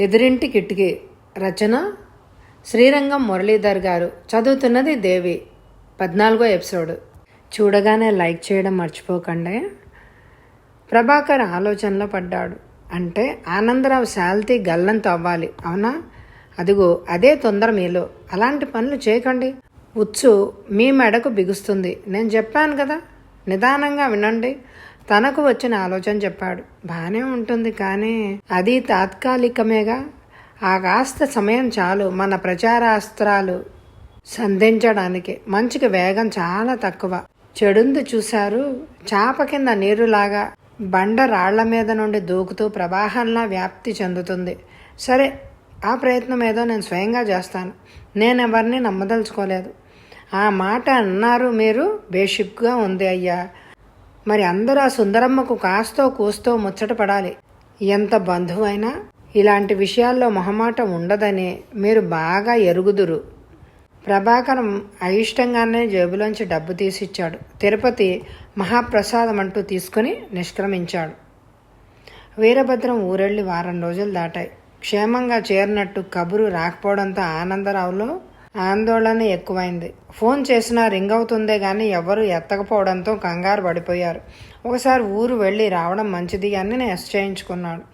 ఎదురింటి కిటికీ. రచన శ్రీరంగం మురళీధర్ గారు. చదువుతున్నది దేవి. 14వ ఎపిసోడ్. చూడగానే లైక్ చేయడం మర్చిపోకండి. ప్రభాకర్ ఆలోచనలో పడ్డాడు. అంటే ఆనందరావు శాల్తీ గల్లంతో అవ్వాలి, అవునా? అదిగో అదే తొందర మీలో. అలాంటి పనులు చేయకండి. ఉచ్చు మీ మెడకు బిగుస్తుంది. నేను చెప్పాను కదా, నిదానంగా వినండి. తనకు వచ్చిన ఆలోచన చెప్పాడు. బాగానే ఉంటుంది, కానీ అది తాత్కాలికమేగా. ఆ కాస్త సమయం చాలు మన ప్రచారాస్త్రాలు సంధించడానికి. మంచికి వేగం చాలా తక్కువ. చెడుంది చూశారు, చాప కింద నీరులాగా బండ రాళ్ల మీద నుండి దూకుతూ ప్రవాహంలా వ్యాప్తి చెందుతుంది. సరే, ఆ ప్రయత్నం ఏదో నేను స్వయంగా చేస్తాను. నేనెవరిని నమ్మదలుచుకోలేదు. ఆ మాట అన్నారు మీరు, బేషిక్గా ఉంది అయ్యా. మరి అందరూ ఆ సుందరమ్మకు కాస్తో కూస్తో ముచ్చట పడాలి. ఎంత బంధువైనా ఇలాంటి విషయాల్లో మొహమాటం ఉండదని మీరు బాగా ఎరుగుదురు. ప్రభాకరం అయిష్టంగానే జేబులోంచి డబ్బు తీసిచ్చాడు. తిరుపతి మహాప్రసాదం అంటూ తీసుకుని నిష్క్రమించాడు. వీరభద్రం ఊరెళ్ళి వారం రోజులు దాటాయి. క్షేమంగా చేరినట్టు కబురు రాకపోవడంతో ఆనందరావులో ఆందోళన ఎక్కువైంది. ఫోన్ చేసినా రింగ్ అవుతుందే గాని ఎవరూ ఎత్తకపోవడంతో కంగారు పడిపోయారు. ఒకసారి ఊరు వెళ్ళి రావడం మంచిది అని నిశ్చయించుకున్నాడు.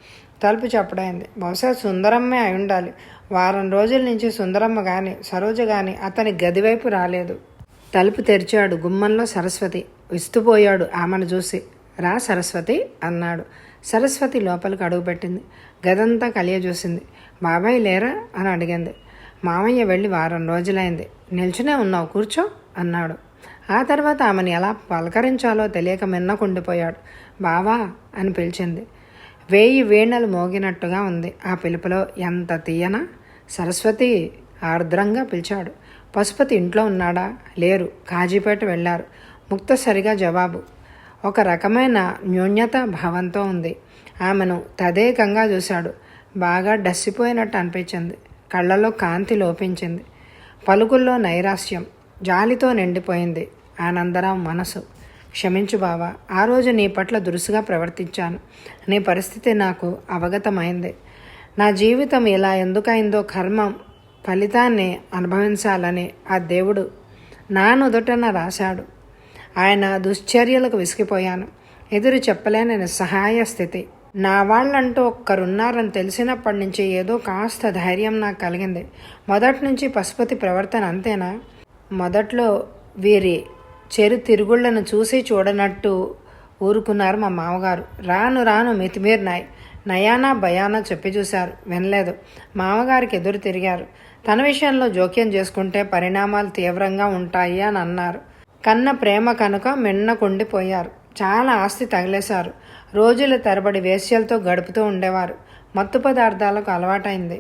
తలుపు చప్పుడైంది. బహుశా సుందరమ్మే అయి ఉండాలి. వారం రోజుల నుంచి సుందరమ్మ గాని సరోజ గాని అతని గదివైపు రాలేదు. తలుపు తెరిచాడు. గుమ్మంలో సరస్వతి. విస్తుపోయాడు ఆమెను చూసి. రా సరస్వతి అన్నాడు. సరస్వతి లోపలికి అడుగుపెట్టింది. గదంతా కలియజూసింది. బాబాయ్ లేరా అని అడిగింది. మామయ్య వెళ్ళి వారం రోజులైంది. నిల్చునే ఉన్నావు, కూర్చో అన్నాడు. ఆ తర్వాత ఆమెను ఎలా పలకరించాలో తెలియక మిన్నకుండిపోయాడు. బావా అని పిలిచింది. 1000 వీణలు మోగినట్టుగా ఉంది ఆ పిలుపులో. ఎంత తీయనా! సరస్వతి ఆర్ద్రంగా పిలిచాడు. పశుపతి ఇంట్లో ఉన్నాడా? లేరు, కాజీపేట వెళ్ళారు. ముక్తసరిగా జవాబు. ఒక రకమైన న్యూన్యత భావంతో ఉంది. ఆమెను తదేకంగా చూశాడు. బాగా డస్సిపోయినట్టు అనిపించింది. కళ్ళలో కాంతి లోపించింది. పలుకుల్లో నైరాస్యం, జాలితో నిండిపోయింది ఆనందరావు మనసు. క్షమించు బావా, ఆ రోజు నీ పట్ల దురుసుగా ప్రవర్తించాను. నీ పరిస్థితి నాకు అవగతమైంది. నా జీవితం ఇలా ఎందుకైందో కర్మం ఫలితాన్ని అనుభవించాలని ఆ దేవుడు నా నుదుటన రాశాడు. ఆయన దుశ్చర్యలకు విసిగిపోయాను. ఎదురు చెప్పలేని నిస్సహాయ స్థితి. నా వాళ్ళంటూ ఒక్కరున్నారని తెలిసినప్పటి నుంచి ఏదో కాస్త ధైర్యం నాకు కలిగింది. మొదటి నుంచి పశుపతి ప్రవర్తన అంతేనా? మొదట్లో వీరి చెరు తిరుగుళ్లను చూసి చూడనట్టు ఊరుకున్నారు మా మామగారు. రాను రాను మితిమీరినాయి. నయానా భయానా చెప్పి చూశారు, వినలేదు. మామగారికి ఎదురు తిరిగారు. తన విషయంలో జోక్యం చేసుకుంటే పరిణామాలు తీవ్రంగా ఉంటాయి అని అన్నారు. కన్న ప్రేమ కనుక మిన్నకుండిపోయారు. చాలా ఆస్తి తగిలేశారు. రోజుల తరబడి వేశ్యలతో గడుపుతూ ఉండేవారు. మత్తు పదార్థాలకు అలవాటైంది.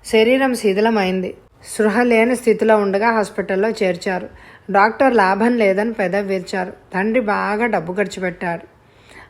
శరీరం శిథిలమైంది. స్పృహ లేని స్థితిలో ఉండగా హాస్పిటల్లో చేర్చారు. డాక్టర్ లాభం లేదని పెదవి విరిచారు. తండ్రి బాగా డబ్బు ఖర్చు పెట్టాడు.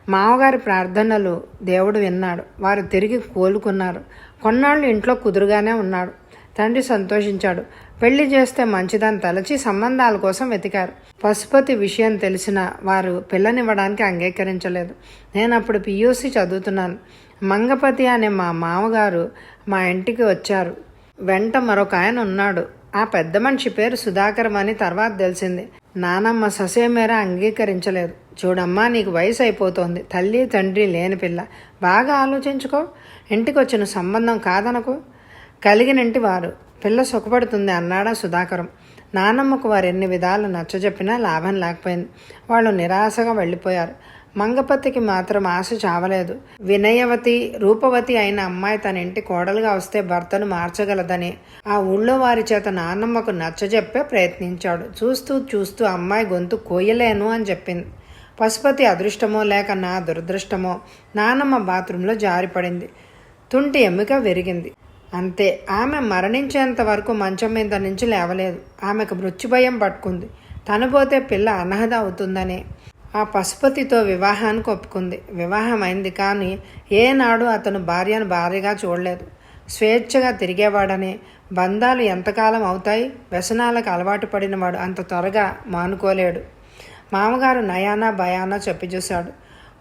మామగారి ప్రార్థనలు దేవుడు విన్నాడు. వారు తిరిగి కోలుకున్నారు. కొన్నాళ్ళు ఇంట్లో కుదురుగానే ఉన్నాడు. తండ్రి సంతోషించాడు. పెళ్లి చేస్తే మంచిదని తలచి సంబంధాల కోసం వెతికారు. పశుపతి విషయం తెలిసిన వారు పిల్లనివ్వడానికి అంగీకరించలేదు. నేను అప్పుడు పియూసీ చదువుతున్నాను. మంగపతి అనే మా మామగారు మా ఇంటికి వచ్చారు. వెంట మరొక ఆయన ఉన్నాడు. ఆ పెద్ద మనిషి పేరు సుధాకరం అని తర్వాత తెలిసింది. నానమ్మ ససేమేర అంగీకరించలేదు. చూడమ్మా, నీకు వయసు అయిపోతోంది. తల్లి తండ్రి లేని పిల్ల. బాగా ఆలోచించుకో. ఇంటికి వచ్చిన సంబంధం కాదనకు. కలిగినింటి వారు. పిల్ల సుఖపడుతుంది అన్నాడా సుధాకరం. నానమ్మకు వారు ఎన్ని విధాలు నచ్చజెప్పినా లాభం లేకపోయింది. వాళ్ళు నిరాశగా వెళ్ళిపోయారు. మంగపతికి మాత్రం ఆశ చావలేదు. వినయవతి, రూపవతి అయిన అమ్మాయి తన ఇంటి కోడలుగా వస్తే భర్తను మార్చగలదని ఆ ఊళ్ళో వారి చేత నానమ్మకు నచ్చజెప్పే ప్రయత్నించాడు. చూస్తూ చూస్తూ అమ్మాయి గొంతు కోయలేను అని చెప్పింది. పశుపతి అదృష్టమో లేక నా దురదృష్టమో నానమ్మ బాత్రూంలో జారిపడింది. తుంటి ఎమ్మిక విరిగింది. అంతే. ఆమె మరణించేంత వరకు మంచం మీద నుంచి లేవలేదు. ఆమెకు మృత్యుభయం పట్టుకుంది. తను పోతే పిల్ల అనాథ అవుతుందని ఆ పశుపతితో వివాహానికి ఒప్పుకుంది. వివాహం అయింది, కానీ ఏనాడు అతను భార్యను భార్యగా చూడలేదు. స్వేచ్ఛగా తిరిగేవాడని, బంధాలు ఎంతకాలం అవుతాయి, వ్యసనాలకు అలవాటు పడినవాడు అంత త్వరగా మానుకోలేడు. మామగారు నయానా భయానా చెప్పి చూశాడు.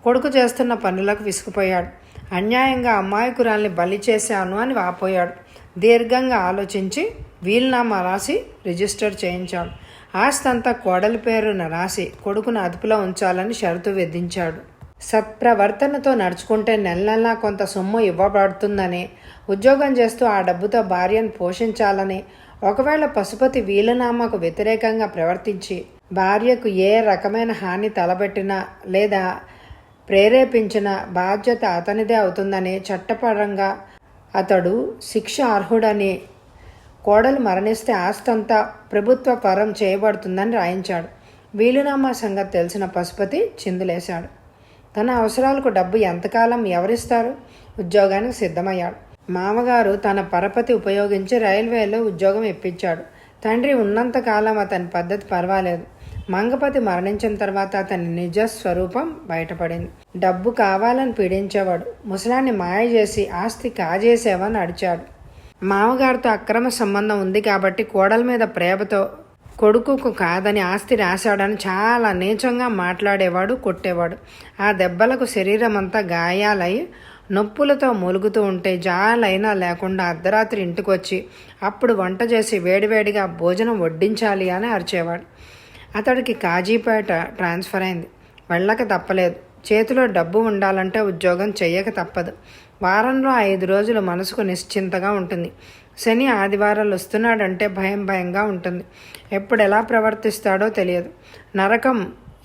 కొడుకు చేస్తున్న పనులకు విసిగిపోయాడు. అన్యాయంగా అమాయకురాల్ని బలి చేశాను అని వాపోయాడు. దీర్ఘంగా ఆలోచించి వీలునామా రాసి రిజిస్టర్ చేయించాడు. ఆస్తి అంతా కోడలి పేరున రాసి కొడుకును అదుపులో ఉంచాలని షరతు విధించాడు. సత్ప్రవర్తనతో నడుచుకుంటే నెల నెలా కొంత సొమ్ము ఇవ్వబడుతుందని, ఉద్యోగం చేస్తూ ఆ డబ్బుతో భార్యను పోషించాలని, ఒకవేళ పశుపతి వీలునామాకు వ్యతిరేకంగా ప్రవర్తించి భార్యకు ఏ రకమైన హాని తలబెట్టినా లేదా ప్రేరేపించిన బాధ్యత అతనిదే అవుతుందని, చట్టపరంగా అతడు శిక్ష అర్హుడని, కోడలు మరణిస్తే ఆస్తంతా ప్రభుత్వ పరం చేయబడుతుందని రాయించాడు. వీలునామా సంగతి తెలిసిన పశుపతి చిందులేశాడు. తన అవసరాలకు డబ్బు ఎంతకాలం ఎవరిస్తారు? ఉద్యోగానికి సిద్ధమయ్యాడు. మామగారు తన పరపతి ఉపయోగించి రైల్వేలో ఉద్యోగం ఇప్పించాడు. తండ్రి ఉన్నంతకాలం అతని పద్ధతి పర్వాలేదు. మంగపతి మరణించిన తర్వాత అతని నిజ స్వరూపం బయటపడింది. డబ్బు కావాలని పీడించేవాడు. ముసలాన్ని మాయ చేసి ఆస్తి కాజేసేవని అడిచాడు. మామగారితో అక్రమ సంబంధం ఉంది కాబట్టి కోడల మీద ప్రేమతో కొడుకుకు కాదని ఆస్తి రాశాడని చాలా నీచంగా మాట్లాడేవాడు, కొట్టేవాడు. ఆ దెబ్బలకు శరీరం అంతా గాయాలై నొప్పులతో మూలుగుతూ ఉంటే జాలైనా లేకుండా అర్ధరాత్రి ఇంటికొచ్చి అప్పుడు వంట చేసి వేడివేడిగా భోజనం వడ్డించాలి అని అరిచేవాడు. అతడికి కాజీపేట ట్రాన్స్ఫర్ అయింది. వెళ్ళక తప్పలేదు. చేతిలో డబ్బు ఉండాలంటే ఉద్యోగం చెయ్యక తప్పదు. వారంలో 5 రోజులు మనసుకు నిశ్చింతగా ఉంటుంది. శని ఆదివారాలు వస్తున్నాడంటే భయంగా ఉంటుంది. ఎప్పుడు ఎలా ప్రవర్తిస్తాడో తెలియదు. నరకం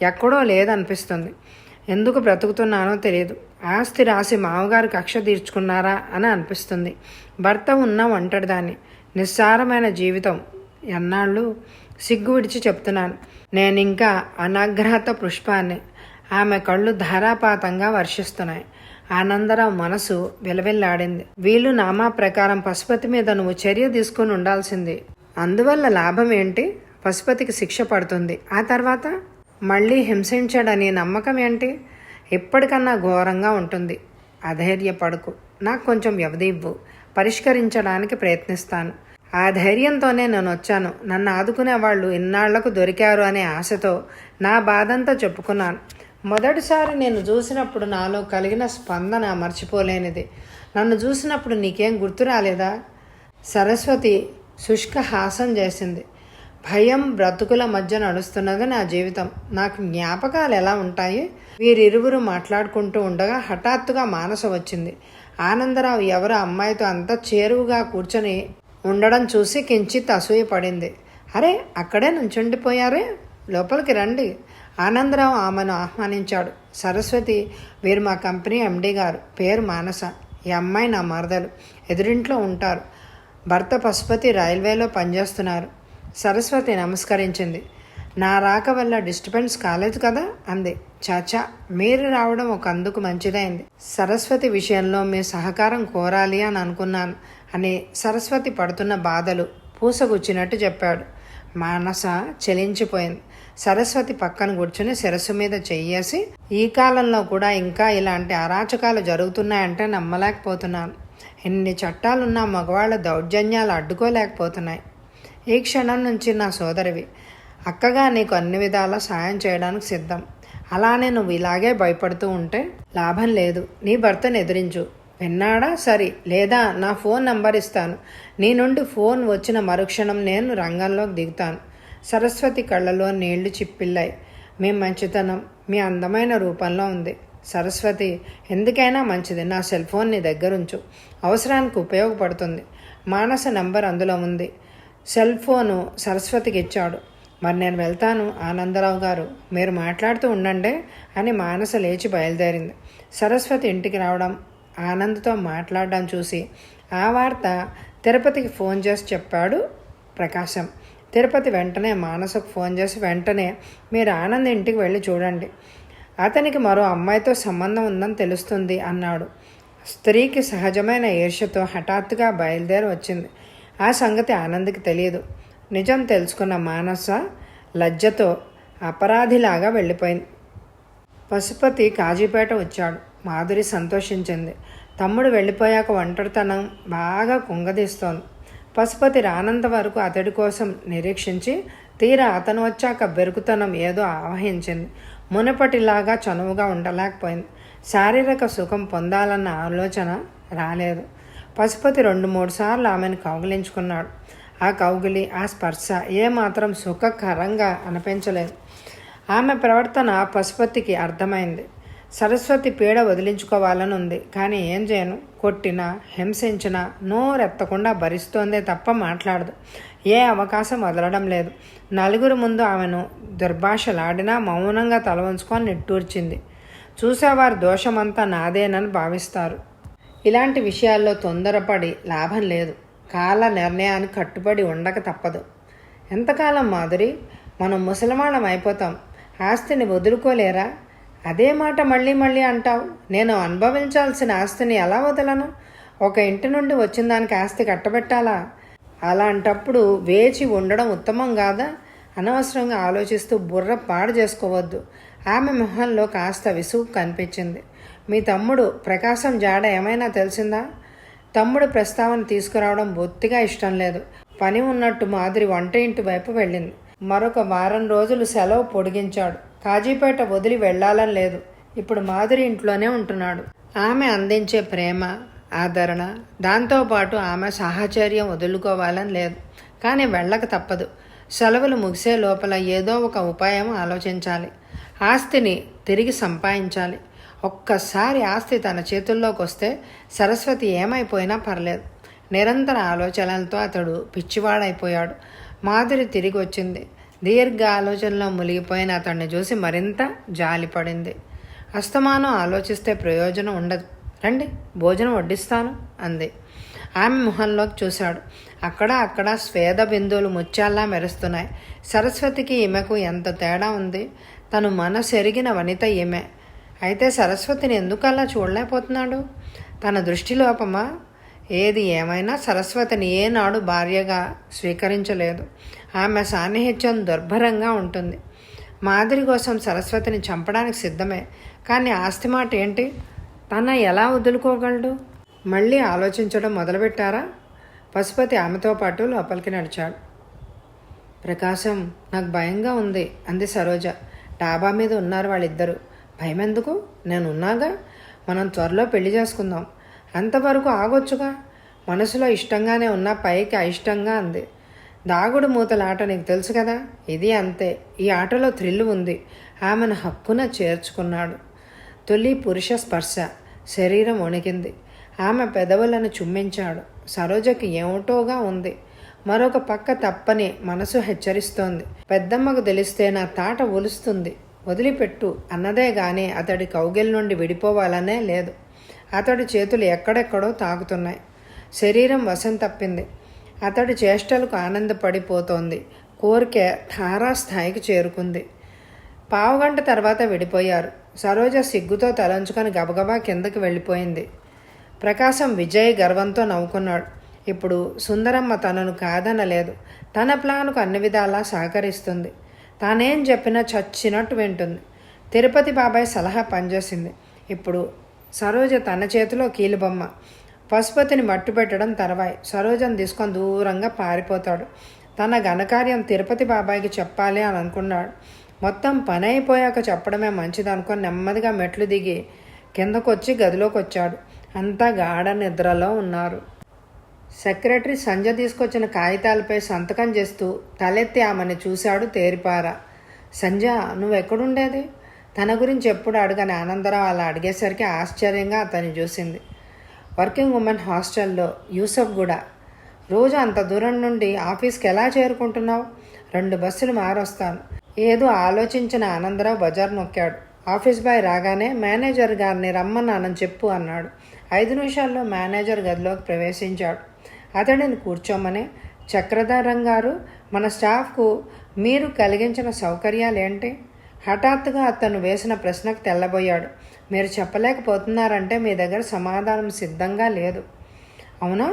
ఎక్కడో లేదనిపిస్తుంది. ఎందుకు బ్రతుకుతున్నానో తెలియదు. ఆస్తి రాసి మామగారు కక్ష తీర్చుకున్నారా అని అనిపిస్తుంది. భర్త ఉన్న ఒంటరిదాన్ని, నిస్సారమైన జీవితం. ఎన్నాళ్ళు సిగ్గు విడిచి చెప్తున్నాను. నేనింకా అనగ్రహత పుష్పాన్ని. ఆమె కళ్ళు ధారాపాతంగా వర్షిస్తున్నాయి. ఆనందరావు మనసు విలవిల్లాడింది. వీళ్ళు నామా ప్రకారం పశుపతి మీద నువ్వు చర్య తీసుకుని ఉండాల్సింది. అందువల్ల లాభం ఏంటి? పశుపతికి శిక్ష పడుతుంది. ఆ తర్వాత మళ్ళీ హింసించాడని నమ్మకం ఏంటి? ఎప్పటికన్నా ఘోరంగా ఉంటుంది. అధైర్యపడకు. నాకు కొంచెం వ్యవధి ఇవ్వు. పరిష్కరించడానికి ప్రయత్నిస్తాను. ఆ ధైర్యంతోనే నేను వచ్చాను. నన్ను ఆదుకునే వాళ్ళు ఇన్నాళ్లకు దొరికారు అనే ఆశతో నా బాధంతా చెప్పుకున్నాను. మొదటిసారి నేను చూసినప్పుడు నాలో కలిగిన స్పందన మర్చిపోలేనిది. నన్ను చూసినప్పుడు నీకేం గుర్తు రాలేదా? సరస్వతి శుష్క హాసం చేసింది. భయం బ్రతుకుల మధ్య నడుస్తున్నది నా జీవితం. నాకు జ్ఞాపకాలు ఎలా ఉంటాయి? వీరిరువురు మాట్లాడుకుంటూ ఉండగా హఠాత్తుగా మానస వచ్చింది. ఆనందరావు ఎవరో అమ్మాయితో అంత చేరువుగా కూర్చొని ఉండడం చూసి కించిత్ అసూయపడింది. అరే, అక్కడే నుంచుండిపోయారే, లోపలికి రండి. ఆనందరావు ఆమెను ఆహ్వానించాడు. సరస్వతి, వీరు మా కంపెనీ ఎండి గారు. పేరు మానస. ఈ అమ్మాయి నా మరదలు. ఎదురింట్లో ఉంటారు. భర్త పశుపతి రైల్వేలో పనిచేస్తున్నారు. సరస్వతి నమస్కరించింది. నా రాక వల్ల డిస్టర్బెన్స్ కాలేదు కదా అంది. చాచా, మీరు రావడం ఒక అందుకు మంచిదైంది. సరస్వతి విషయంలో మీ సహకారం కోరాలి అని అనుకున్నాను అని సరస్వతి పడుతున్న బాధలు పూసగుచ్చినట్టు చెప్పాడు. మానస చలించిపోయింది. సరస్వతి పక్కన కూర్చుని శిరస్సు మీద చెయ్యేసి, ఈ కాలంలో కూడా ఇంకా ఇలాంటి అరాచకాలు జరుగుతున్నాయంటే నమ్మలేకపోతున్నాను. ఎన్ని చట్టాలున్నా మగవాళ్ళ దౌర్జన్యాలు అడ్డుకోలేకపోతున్నాయి. ఈ క్షణం నుంచి నా సోదరివి. అక్కగా నీకు అన్ని విధాలా సాయం చేయడానికి సిద్ధం. అలానే నువ్వు ఇలాగే భయపడుతూ ఉంటే లాభం లేదు. నీ భర్తను ఎదిరించు. విన్నాడా? సరి, లేదా నా ఫోన్ నంబర్ ఇస్తాను. నీ నుండి ఫోన్ వచ్చిన మరుక్షణం నేను రంగంలోకి దిగుతాను. సరస్వతి కళ్ళలో నీళ్లు చిప్పిల్లాయి. మీ మంచితనం మీ అందమైన రూపంలో ఉంది. సరస్వతి, ఎందుకైనా మంచిది. నా సెల్ ఫోన్ నీ దగ్గరుంచు. అవసరానికి ఉపయోగపడుతుంది. మానస నంబర్ అందులో ఉంది. సెల్ ఫోను సరస్వతికి ఇచ్చాడు. మరి నేను వెళ్తాను ఆనందరావు గారు, మీరు మాట్లాడుతూ ఉండండి అని మానస లేచి బయలుదేరింది. సరస్వతి ఇంటికి రావడం, ఆనంద్తో మాట్లాడడం చూసి ఆ వార్త తిరుపతికి ఫోన్ చేసి చెప్పాడు ప్రకాశం. తిరుపతి వెంటనే మానసకు ఫోన్ చేసి, వెంటనే మీరు ఆనంద్ ఇంటికి వెళ్ళి చూడండి, అతనికి మరో అమ్మాయితో సంబంధం ఉందని తెలుస్తుంది అన్నాడు. స్త్రీకి సహజమైన ఈర్ష్యతో హఠాత్తుగా బయలుదేరి వచ్చింది. ఆ సంగతి ఆనంద్కి తెలియదు. నిజం తెలుసుకున్న మానస లజ్జతో అపరాధిలాగా వెళ్ళిపోయింది. పశుపతి కాజీపేట వచ్చాడు. మాధురి సంతోషించింది. తమ్ముడు వెళ్ళిపోయాక ఒంటరితనం బాగా కుంగదీస్తోంది. పశుపతి రానంత వరకు అతడి కోసం నిరీక్షించి తీరా అతను వచ్చాక బెరుకుతనం ఏదో ఆవహించింది. మునపటిలాగా చనువుగా ఉండలేకపోయింది. శారీరక సుఖం పొందాలన్న ఆలోచన రాలేదు. పశుపతి 2-3 సార్లు ఆమెను కౌగిలించుకున్నాడు. ఆ కౌగిలి, ఆ స్పర్శ ఏమాత్రం సుఖకరంగా అనిపించలేదు. ఆమె ప్రవర్తన పశుపతికి అర్థమైంది. సరస్వతి పీడ వదిలించుకోవాలని ఉంది, కానీ ఏం చేయను? కొట్టినా హింసించినా నోరెత్తకుండా భరిస్తోందే తప్ప మాట్లాడదు. ఏ అవకాశం వదలడం లేదు. నలుగురు ముందు ఆమెను దుర్భాషలాడినా మౌనంగా తల వంచుకొని నిట్టూర్చింది. చూసేవారు దోషమంతా నాదేనని భావిస్తారు. ఇలాంటి విషయాల్లో తొందరపడి లాభం లేదు. కాల నిర్ణయానికి కట్టుబడి ఉండక తప్పదు. ఎంతకాలం మాధురి? మనం ముసలమానం అయిపోతాం. ఆస్తిని వదులుకోలేరా? అదే మాట మళ్ళీ మళ్ళీ అంటావు. నేను అనుభవించాల్సిన ఆస్తిని ఎలా వదలను? ఒక ఇంటి నుండి వచ్చిన దానికి ఆస్తి కట్టబెట్టాలా? అలాంటప్పుడు వేచి ఉండడం ఉత్తమం కాదా? అనవసరంగా ఆలోచిస్తూ బుర్ర పాడు చేసుకోవద్దు. ఆమె మొహంలో కాస్త విసుగు కనిపించింది. మీ తమ్ముడు ప్రకాశం జాడ ఏమైనా తెలిసిందా? తమ్ముడు ప్రస్తావన తీసుకురావడం బొత్తిగా ఇష్టం లేదు. పని ఉన్నట్టు మాధురి వంట ఇంటి వైపు వెళ్ళింది. మరొక వారం రోజులు సెలవు పొడిగించాడు. కాజీపేట వదిలి వెళ్లాలని లేదు. ఇప్పుడు మాధురి ఇంట్లోనే ఉంటున్నాడు. ఆమె అందించే ప్రేమ, ఆదరణ, దాంతోపాటు ఆమె సాహచర్యం వదులుకోవాలని లేదు. కానీ వెళ్ళక తప్పదు. సెలవులు ముగిసే లోపల ఏదో ఒక ఉపాయం ఆలోచించాలి. ఆస్తిని తిరిగి సంపాదించాలి. ఒక్కసారి ఆస్తి తన చేతుల్లోకి వస్తే సరస్వతి ఏమైపోయినా పర్లేదు. నిరంతర ఆలోచనలతో అతడు పిచ్చివాడైపోయాడు. మాధురి తిరిగి వచ్చింది. దీర్ఘ ఆలోచనలో మునిగిపోయిన అతన్ని చూసి మరింత జాలిపడింది. అస్తమానం ఆలోచిస్తే ప్రయోజనం ఉండదు. రండి, భోజనం వడ్డిస్తాను అంది. ఆమె మొహంలోకి చూశాడు. అక్కడ స్వేద బిందువులు ముత్యాల్లా మెరుస్తున్నాయి. సరస్వతికి ఈమెకు ఎంత తేడా ఉంది. తను మనసెరిగిన వనిత ఈమె. అయితే సరస్వతిని ఎందుకలా చూడలేకపోతున్నాడు? తన దృష్టిలోపమా? ఏది ఏమైనా సరస్వతిని ఏనాడు భార్యగా స్వీకరించలేదు. ఆమె సాన్నిహిత్యం దుర్భరంగా ఉంటుంది. మాధురి కోసం సరస్వతిని చంపడానికి సిద్ధమే. కానీ ఆస్తి మాట ఏంటి? తన ఎలా వదులుకోగలడు? మళ్ళీ ఆలోచించడం మొదలుపెట్టారా? పశుపతి ఆమెతో పాటు లోపలికి నడిచాడు. ప్రకాశం, నాకు భయంగా ఉంది అంది సరోజ. డాబా మీద ఉన్నారు వాళ్ళిద్దరూ. భయం ఎందుకు? నేనున్నాగా. మనం త్వరలో పెళ్లి చేసుకుందాం. అంతవరకు ఆగొచ్చుగా. మనసులో ఇష్టంగానే ఉన్నా పైకి అయిష్టంగా అంది. దాగుడు మూతలాట నీకు తెలుసు కదా. ఇది అంతే. ఈ ఆటలో థ్రిల్లు ఉంది. ఆమెను హక్కున చేర్చుకున్నాడు. తొలి పురుష స్పర్శ. శరీరం వణికింది. ఆమె పెదవులను చుమ్మించాడు. సరోజకి ఏమిటోగా ఉంది. మరొక పక్క తప్పని మనసు హెచ్చరిస్తోంది. పెద్దమ్మకు తెలిస్తే నా తాట ఒలుస్తుంది. వదిలిపెట్టు అన్నదే గాని అతడి కౌగిలి నుండి విడిపోవాలనే లేదు. అతడి చేతులు ఎక్కడెక్కడో తాకుతున్నాయి. శరీరం వశం తప్పింది. అతడి చేష్టలకు ఆనందపడిపోతోంది. కోరిక తారాస్థాయికి చేరుకుంది. పావుగంట తర్వాత విడిపోయారు. సరోజ సిగ్గుతో తలంచుకొని గబగబా కిందకి వెళ్ళిపోయింది. ప్రకాశం విజయ్ గర్వంతో నవ్వుకున్నాడు. ఇప్పుడు సుందరమ్మ తనను కాదనలేదు. తన ప్లాన్కు అన్ని విధాలా సహకరిస్తుంది. తానేం చెప్పినా చచ్చినట్టు వింటుంది. తిరుపతి బాబాయ్ సలహా పనిచేసింది. ఇప్పుడు సరోజ తన చేతిలో కీలుబొమ్మ. పశుపతిని మట్టు పెట్టడం తర్వాయి. సరోజను తీసుకొని దూరంగా పారిపోతాడు. తన ఘనకార్యం తిరుపతి బాబాయ్కి చెప్పాలి అని అనుకున్నాడు. మొత్తం పని అయిపోయాక చెప్పడమే మంచిదనుకొని నెమ్మదిగా మెట్లు దిగి కిందకొచ్చి గదిలోకి వచ్చాడు. అంతా గాఢ నిద్రలో ఉన్నారు. సెక్రటరీ సంజ తీసుకొచ్చిన కాగితాలపై సంతకం చేస్తూ తలెత్తి ఆమెను చూశాడు తేరిపార. సంజ, నువ్వెక్కడుండేది? తన గురించి ఎప్పుడు అడగని ఆనందరావు అలా అడిగేసరికి ఆశ్చర్యంగా అతన్ని చూసింది. వర్కింగ్ ఉమెన్ హాస్టల్లో, యూసఫ్ గూడ. రోజు అంత దూరం నుండి ఆఫీస్కి ఎలా చేరుకుంటున్నావు? 2 బస్సులు మారొస్తాను. ఏదో ఆలోచించిన ఆనందరావు బజార్ నొక్కాడు. ఆఫీస్ బాయ్ రాగానే మేనేజర్ గారిని రమ్మన్నానని చెప్పు అన్నాడు. 5 నిమిషాల్లో మేనేజర్ గదిలోకి ప్రవేశించాడు. అతడిని కూర్చోమని, చక్రధరం గారు, మన స్టాఫ్కు మీరు కలిగించిన సౌకర్యాలేంటి? హఠాత్తుగా అతను వేసిన ప్రశ్నకు తెల్లబోయాడు. మీరు చెప్పలేకపోతున్నారంటే మీ దగ్గర సమాధానం సిద్ధంగా లేదు. అవునా?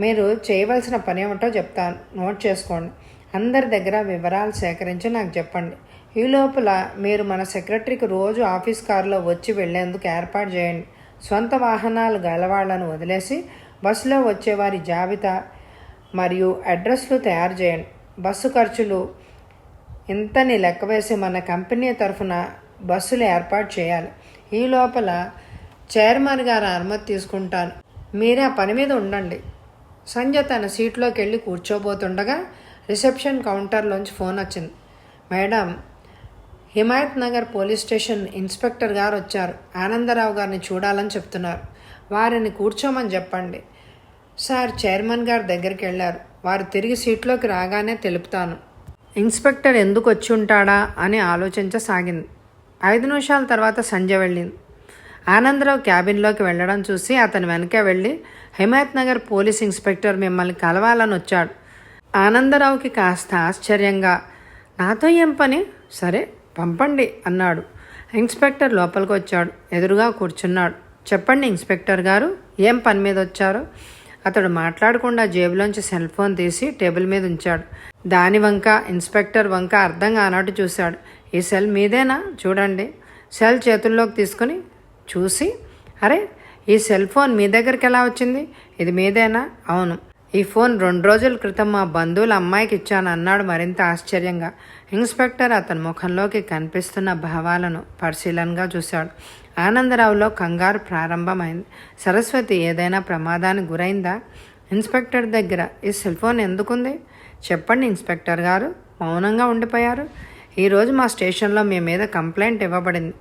మీరు చేయవలసిన పని ఏమిటో చెప్తాను, నోట్ చేసుకోండి. అందరి దగ్గర వివరాలు సేకరించి నాకు చెప్పండి. ఈ లోపల మీరు మన సెక్రటరీకి రోజు ఆఫీస్ కారులో వచ్చి వెళ్లేందుకు ఏర్పాటు చేయండి. సొంత వాహనాలు గలవాళ్లను వదిలేసి బస్సులో వచ్చేవారి జాబితా మరియు అడ్రస్లు తయారు చేయండి. బస్సు ఖర్చులు ఇంతని లెక్కవేసి మన కంపెనీ తరఫున బస్సులు ఏర్పాటు చేయాలి. ఈ లోపల చైర్మన్ గారు అనుమతి తీసుకుంటాను, మీరే ఆ పని మీద ఉండండి. సంజయ్ తన సీట్లోకి వెళ్ళి కూర్చోబోతుండగా రిసెప్షన్ కౌంటర్లోంచి ఫోన్ వచ్చింది. Madam, Himayat Nagar police station inspector గారు వచ్చారు. ఆనందరావు గారిని చూడాలని చెప్తున్నారు. వారిని కూర్చోమని చెప్పండి. సార్ చైర్మన్ గారి దగ్గరికి వెళ్ళారు. వారు తిరిగి సీట్లోకి రాగానే తెలుపుతాను. ఇన్స్పెక్టర్ ఎందుకు వచ్చి ఉంటాడా అని ఆలోచించసాగింది. 5 నిమిషాల తర్వాత సంజయ్ వెళ్ళింది. ఆనందరావు క్యాబిన్లోకి వెళ్ళడం చూసి అతను వెనకే వెళ్ళి, హిమాయత్ నగర్ పోలీస్ ఇన్స్పెక్టర్ మిమ్మల్ని కలవాలని వచ్చాడు. ఆనందరావుకి కాస్త ఆశ్చర్యంగా, నాతో ఏం పని? సరే పంపండి అన్నాడు. ఇన్స్పెక్టర్ లోపలికి వచ్చాడు. ఎదురుగా కూర్చున్నాడు. చెప్పండి ఇన్స్పెక్టర్ గారు, ఏం పని మీద వచ్చారో? అతడు మాట్లాడకుండా జేబులోంచి సెల్ ఫోన్ తీసి టేబుల్ మీద ఉంచాడు. దాని వంక ఇన్స్పెక్టర్ వంక అర్థం కానట్టు చూశాడు. ఈ సెల్ మీదేనా? చూడండి. సెల్ చేతుల్లోకి తీసుకుని చూసి, అరే ఈ సెల్ ఫోన్ మీ దగ్గరికి ఎలా వచ్చింది? ఇది మీదేనా? అవును. ఈ ఫోన్ 2 రోజుల క్రితం మా బంధువుల అమ్మాయికి ఇచ్చాను అన్నాడు మరింత ఆశ్చర్యంగా. ఇన్స్పెక్టర్ అతని ముఖంలోకి కనిపిస్తున్న భావాలను పరిశీలనగా చూశాడు. ఆనందరావులో కంగారు ప్రారంభమైంది. సరస్వతి ఏదైనా ప్రమాదానికి గురైందా? ఇన్స్పెక్టర్ దగ్గర ఈ సెల్ ఫోన్ ఎందుకుంది? చెప్పండి ఇన్స్పెక్టర్ గారు. మౌనంగా ఉండిపోయారు. ఈరోజు మా స్టేషన్లో మీ మీద కంప్లైంట్ ఇవ్వబడింది.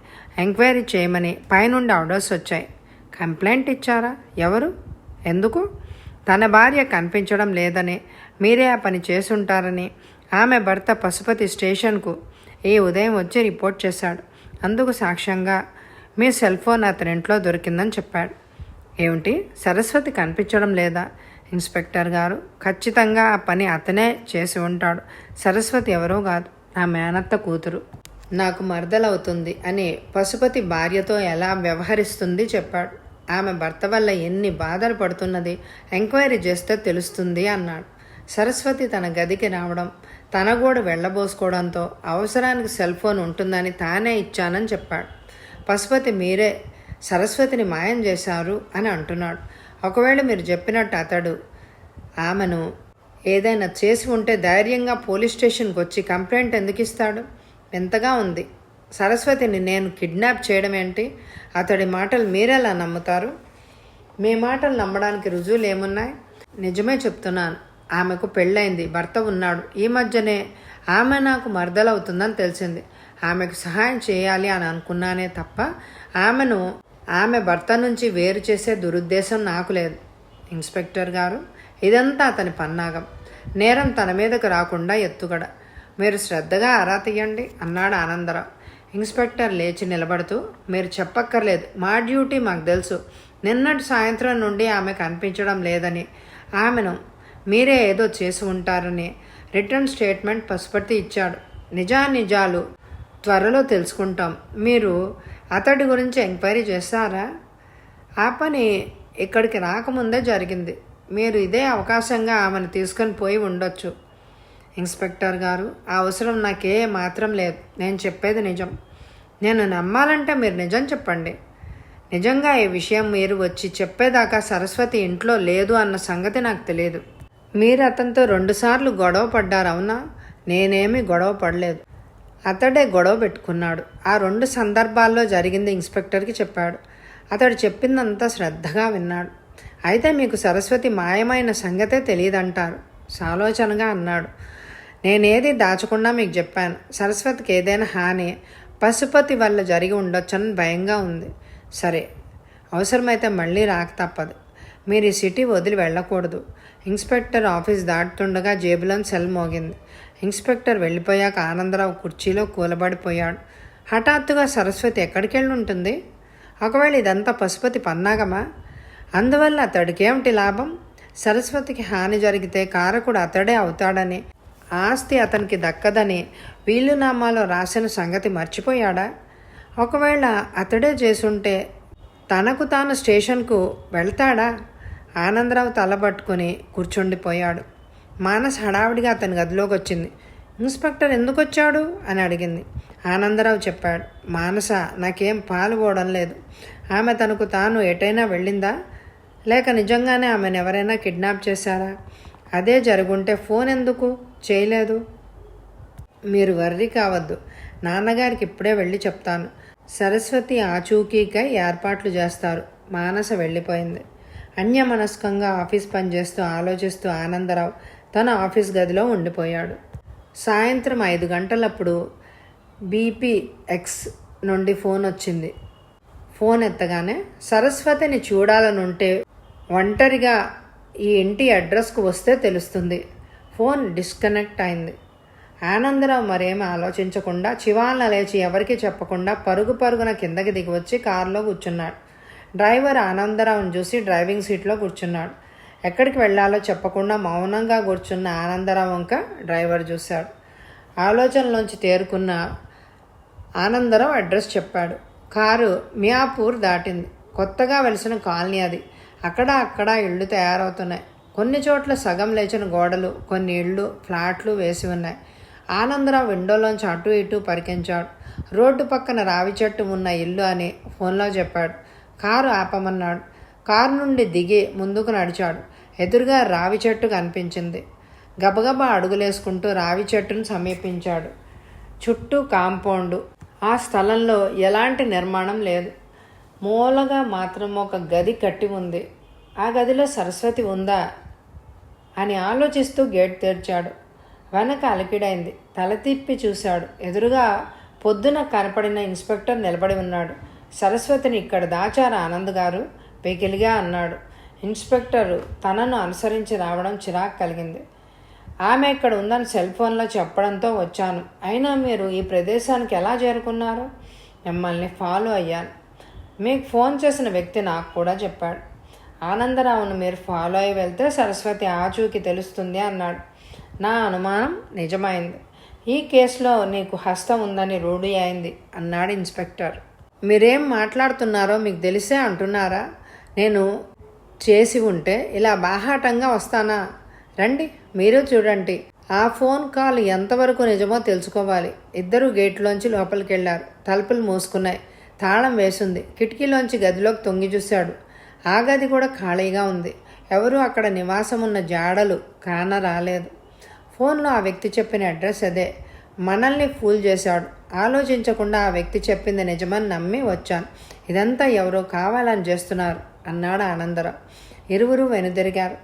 ఎంక్వైరీ చేయమని పైనుండి ఆర్డర్స్ వచ్చాయి. కంప్లైంట్ ఇచ్చారా? ఎవరు? ఎందుకు? తన భార్య కనిపించడం లేదని, మీరే ఆ పని చేసుంటారని ఆమె భర్త పశుపతి స్టేషన్కు ఈ ఉదయం వచ్చి రిపోర్ట్ చేశాడు. అందుకు సాక్ష్యంగా మీ సెల్ ఫోన్ అతని ఇంట్లో దొరికిందని చెప్పాడు. ఏమిటి, సరస్వతి కనిపించడం లేదా? ఇన్స్పెక్టర్ గారు, ఖచ్చితంగా ఆ పని అతనే చేసి ఉంటాడు. సరస్వతి ఎవరో కాదు, నా మేనత్త కూతురు. నాకు మరదలవుతుంది అని పశుపతి భార్యతో ఎలా వ్యవహరిస్తుంది చెప్పాడు. ఆమె భర్త వల్ల ఎన్ని బాధలు పడుతున్నది ఎంక్వైరీ చేస్తే తెలుస్తుంది అన్నాడు. సరస్వతి తన గదికి రావడం, తన కూడా వెళ్ళబోసుకోవడంతో అవసరానికి సెల్ ఫోన్ ఉంటుందని తానే ఇచ్చానని చెప్పాడు. పశుపతి మీరే సరస్వతిని మాయం చేశారు అని అంటున్నాడు. ఒకవేళ మీరు చెప్పినట్టు అతడు ఆమెను ఏదైనా చేసి ఉంటే ధైర్యంగా పోలీస్ స్టేషన్కి వచ్చి కంప్లైంట్ ఎందుకు ఇస్తాడు? ఎంతగా ఉంది. సరస్వతిని నేను కిడ్నాప్ చేయడం ఏంటి? అతడి మాటలు మీరెలా నమ్ముతారు? మీ మాటలు నమ్మడానికి రుజువులు ఏమున్నాయి? నిజమే చెప్తున్నాను. ఆమెకు పెళ్ళైంది, భర్త ఉన్నాడు. ఈ మధ్యనే ఆమె నాకు మరదలవుతుందని తెలిసింది. ఆమెకు సహాయం చేయాలి అని అనుకున్నానే తప్ప ఆమె భర్త నుంచి వేరు చేసే దురుద్దేశం నాకు లేదు. ఇన్స్పెక్టర్ గారు, ఇదంతా అతని పన్నాగం. నేరం తన మీదకు రాకుండా ఎత్తుగడ. మీరు శ్రద్ధగా ఆరా తీయండి అన్నాడు ఆనందరావు. ఇన్స్పెక్టర్ లేచి నిలబడుతూ, మీరు చెప్పక్కర్లేదు, మా డ్యూటీ మాకు తెలుసు. నిన్నటి సాయంత్రం నుండి ఆమె కనిపించడం లేదని, ఆమెను మీరే ఏదో చేసి ఉంటారని రిటర్న్ స్టేట్మెంట్ పశుపతి ఇచ్చాడు. నిజాలు త్వరలో తెలుసుకుంటాం. మీరు అతడి గురించి ఎంక్వైరీ చేస్తారా? ఆ పని ఇక్కడికి రాకముందే జరిగింది. మీరు ఇదే అవకాశంగా ఆమెను తీసుకొని పోయి ఉండొచ్చు. ఇన్స్పెక్టర్ గారు, ఆ అవసరం నాకే మాత్రం లేదు. నేను చెప్పేది నిజం. నేను నమ్మాలంటే మీరు నిజం చెప్పండి. నిజంగా ఈ విషయం మీరు వచ్చి చెప్పేదాకా సరస్వతి ఇంట్లో లేదు అన్న సంగతి నాకు తెలియదు. మీరు అతనితో 2 సార్లు గొడవ పడ్డారు, అవునా? నేనేమీ గొడవ పడలేదు. అతడే గొడవ పెట్టుకున్నాడు. ఆ 2 సందర్భాల్లో జరిగింది ఇన్స్పెక్టర్కి చెప్పాడు. అతడు చెప్పిందంతా శ్రద్ధగా విన్నాడు. అయితే మీకు సరస్వతి మాయమైన సంగతే తెలియదంటారు, సాలోచనగా అన్నాడు. నేనేది దాచకుండా మీకు చెప్పాను. సరస్వతికి ఏదైనా హాని పశుపతి వల్ల జరిగి ఉండొచ్చని భయంగా ఉంది. సరే, అవసరమైతే మళ్ళీ రాక తప్పదు. మీరు ఈ సిటీ వదిలి వెళ్ళకూడదు. ఇన్స్పెక్టర్ ఆఫీస్ దాటుతుండగా జేబులో సెల్ మోగింది. ఇన్స్పెక్టర్ వెళ్ళిపోయాక ఆనందరావు కుర్చీలో కూలబడిపోయాడు. హఠాత్తుగా సరస్వతి ఎక్కడికి వెళ్ళి ఉంటుంది? ఒకవేళ ఇదంతా పశుపతి పన్నాగమా? అందువల్ల అతడికేమిటి లాభం? సరస్వతికి హాని జరిగితే కారకుడు అతడే అవుతాడని, ఆస్తి అతనికి దక్కదని వీలునామాలో రాసిన సంగతి మర్చిపోయాడా? ఒకవేళ అతడే చేసుంటే తనకు తాను స్టేషన్కు వెళ్తాడా? ఆనందరావు తలబట్టుకుని కూర్చుండిపోయాడు. మానస్ హడావిడిగా అతని గదిలోకి వచ్చింది. ఇన్స్పెక్టర్ ఎందుకు వచ్చాడు అని అడిగింది. ఆనందరావు చెప్పాడు. మానస నాకేం పాలు పోవడం లేదు. ఆమె తనకు తాను ఎటైనా వెళ్ళిందా, లేక నిజంగానే ఆమెను ఎవరైనా కిడ్నాప్ చేశారా? అదే జరుగుంటే ఫోన్ ఎందుకు చేయలేదు? మీరు వర్రీ కావద్దు. నాన్నగారికి ఇప్పుడే వెళ్ళి చెప్తాను. సరస్వతి ఆచూకీకై ఏర్పాట్లు చేస్తారు. మానస వెళ్ళిపోయింది. అన్యమనస్కంగా ఆఫీస్ పనిచేస్తూ ఆలోచిస్తూ ఆనందరావు తన ఆఫీస్ గదిలో ఉండిపోయాడు. సాయంత్రం 5 గంటలప్పుడు BPX నుండి ఫోన్ వచ్చింది. ఫోన్ ఎత్తగానే సరస్వతిని చూడాలనుంటే ఒంటరిగా ఈ ఇంటి అడ్రస్కు వస్తే తెలుస్తుంది. ఫోన్ డిస్కనెక్ట్ అయింది. ఆనందరావు మరేమీ ఆలోచించకుండా చివాలన లేచి ఎవరికీ చెప్పకుండా పరుగున కిందకి దిగివచ్చి కారులో కూర్చున్నాడు. డ్రైవర్ ఆనందరావును చూసి డ్రైవింగ్ సీట్లో కూర్చున్నాడు. ఎక్కడికి వెళ్లాలో చెప్పకుండా మౌనంగా కూర్చున్న ఆనందరావు వంక డ్రైవర్ చూశాడు. ఆలోచనలోంచి తేరుకున్న ఆనందరావు అడ్రస్ చెప్పాడు. కారు మియాపూర్ దాటింది. కొత్తగా వెలిసిన కాలనీ అది. అక్కడ ఇళ్ళు తయారవుతున్నాయి. కొన్ని చోట్ల సగం లేచిన గోడలు, కొన్ని ఇళ్ళు, ఫ్లాట్లు వేసి ఉన్నాయి. ఆనందరావు విండోలోంచి అటు ఇటు పరికించాడు. రోడ్డు పక్కన రావి చెట్టు ఉన్న ఇల్లు అని ఫోన్లో చెప్పాడు. కారు ఆపమన్నాడు. కారు నుండి దిగి ముందుకు నడిచాడు. ఎదురుగా రావి చెట్టు కనిపించింది. గబగబా అడుగులేసుకుంటూ రావి చెట్టును సమీపించాడు. చుట్టూ కాంపౌండు. ఆ స్థలంలో ఎలాంటి నిర్మాణం లేదు. మూలగా మాత్రం ఒక గది కట్టి ఉంది. ఆ గదిలో సరస్వతి ఉందా అని ఆలోచిస్తూ గేట్ తెరిచాడు. వెనక అలికిడైంది. తల తిప్పి చూశాడు. ఎదురుగా పొద్దున కనపడిన ఇన్స్పెక్టర్ నిలబడి ఉన్నాడు. సరస్వతిని ఇక్కడ దాచారా ఆనంద్ గారు? పెకిలిగా అన్నాడు. ఇన్స్పెక్టరు తనను అనుసరించి రావడం చిరాకు కలిగింది. ఆమె ఇక్కడ ఉందని సెల్ ఫోన్లో చెప్పడంతో వచ్చాను. అయినా మీరు ఈ ప్రదేశానికి ఎలా చేరుకున్నారు? మిమ్మల్ని ఫాలో అయ్యాను. మీకు ఫోన్ చేసిన వ్యక్తి నాకు కూడా చెప్పాడు. ఆనందరావును మీరు ఫాలో అయి వెళ్తే సరస్వతి ఆచూకీ తెలుస్తుంది అన్నాడు. నా అనుమానం నిజమైంది. ఈ కేసులో నీకు హస్తం ఉందని రూఢి అయింది అన్నాడు ఇన్స్పెక్టర్. మీరేం మాట్లాడుతున్నారో మీకు తెలిసే అంటున్నారా? నేను చేసి ఉంటే ఇలా బాహాటంగా వస్తానా? రండి, మీరు చూడండి. ఆ ఫోన్ కాల్ ఎంతవరకు నిజమో తెలుసుకోవాలి. ఇద్దరు గేట్లోంచి లోపలికి వెళ్ళారు. తలుపులు మూసుకున్నాయి. తాళం వేసింది. కిటికీలోంచి గదిలోకి తొంగి చూశాడు. ఆ గది కూడా ఖాళీగా ఉంది. ఎవరూ అక్కడ నివాసం ఉన్న జాడలు కాన రాలేదు. ఫోన్లో ఆ వ్యక్తి చెప్పిన అడ్రస్ అదే. మనల్ని ఫూల్ చేశాడు. ఆలోచించకుండా ఆ వ్యక్తి చెప్పింది నిజమని నమ్మి వచ్చాను. ఇదంతా ఎవరో కావాలని చేస్తున్నారు అన్నాడు ఆనందరావు. ఇరువురు వెనుదిరిగారు.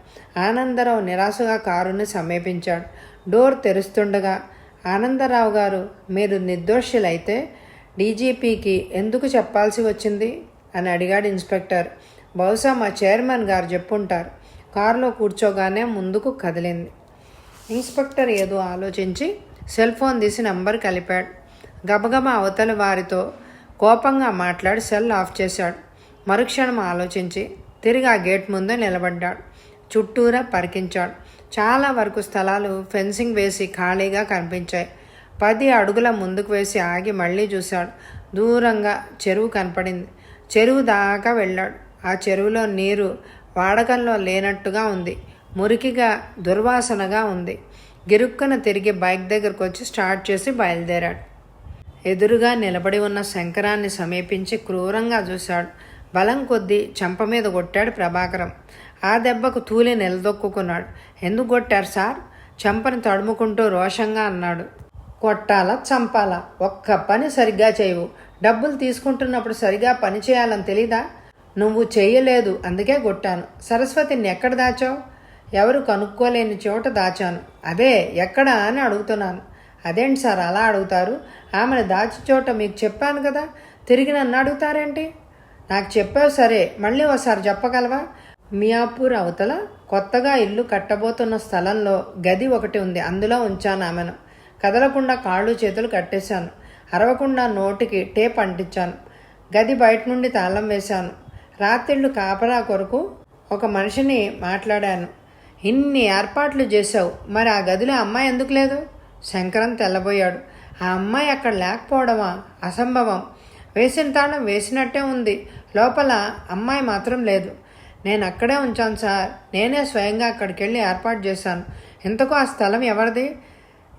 ఆనందరావు నిరాశగా కారుని సమీపించాడు. డోర్ తెరుస్తుండగా, ఆనందరావు గారు, మీరు నిర్దోషులైతే డీజీపీకి ఎందుకు చెప్పాల్సి వచ్చింది అని అడిగాడు ఇన్స్పెక్టర్. బహుశా మా చైర్మన్ గారు చెప్పుంటారు. కారులో కూర్చోగానే ముందుకు కదిలింది. ఇన్స్పెక్టర్ ఏదో ఆలోచించి సెల్ ఫోన్ తీసి నంబర్ కలిపాడు. గబగబా అవతల వారితో కోపంగా మాట్లాడి సెల్ ఆఫ్ చేశాడు. మరుక్షణం ఆలోచించి తిరిగి ఆ గేట్ ముందే నిలబడ్డాడు. చుట్టూరా పరికించాడు. చాలా వరకు స్థలాలు ఫెన్సింగ్ వేసి ఖాళీగా కనిపించాయి. 10 అడుగుల ముందుకు వేసి ఆగి మళ్ళీ చూశాడు. దూరంగా చెరువు కనపడింది. చెరువు దాకా వెళ్ళాడు. ఆ చెరువులో నీరు వాడకంలో లేనట్టుగా ఉంది. మురికిగా, దుర్వాసనగా ఉంది. గిరుక్కన తిరిగి బైక్ దగ్గరకు వచ్చి స్టార్ట్ చేసి బయలుదేరాడు. ఎదురుగా నిలబడి ఉన్న శంకరాన్ని సమీపించి క్రూరంగా చూశాడు. బలం కొద్దీ చెంప మీద కొట్టాడు ప్రభాకరం. ఆ దెబ్బకు తూలి నిలదొక్కున్నాడు. ఎందుకు కొట్టారు సార్? చెంపను తడుముకుంటూ రోషంగా అన్నాడు. కొట్టాలా చంపాలా? ఒక్క పని సరిగ్గా చేయవు. డబ్బులు తీసుకుంటున్నప్పుడు సరిగా పని చేయాలని తెలీదా? నువ్వు చెయ్యలేదు, అందుకే కొట్టాను. సరస్వతిని ఎక్కడ దాచావు? ఎవరు కనుక్కోలేని చోట దాచాను. అదే ఎక్కడా అని అడుగుతున్నాను. అదేంటి సార్ అలా అడుగుతారు? ఆమెను దాచి చోట మీకు చెప్పాను కదా, తిరిగి నన్ను అడుగుతారేంటి? నాకు చెప్పావు సరే, మళ్ళీ ఒకసారి చెప్పగలవా? మియాపూర్ అవతల కొత్తగా ఇల్లు కట్టబోతున్న స్థలంలో గది ఒకటి ఉంది. అందులో ఉంచాను ఆమెను. కదలకుండా కాళ్ళు చేతులు కట్టేశాను. అరవకుండా నోటికి టేప్ అంటించాను. గది బయట నుండి తాళం వేశాను. రాత్రిళ్ళు కాపలా కొరకు ఒక మనిషిని మాట్లాడాను. ఇన్ని ఏర్పాట్లు చేశావు, మరి ఆ గదిలో అమ్మాయి ఎందుకు లేదు? శంకరం తెల్లబోయాడు. ఆ అమ్మాయి అక్కడ లేకపోవడమా? అసంభవం. వేసిన తాళం వేసినట్టే ఉంది. లోపల అమ్మాయి మాత్రం లేదు. నేను అక్కడే ఉంచాను సార్. నేనే స్వయంగా అక్కడికి వెళ్ళి ఏర్పాటు చేశాను. ఇంతకు ఆ స్థలం ఎవరిది?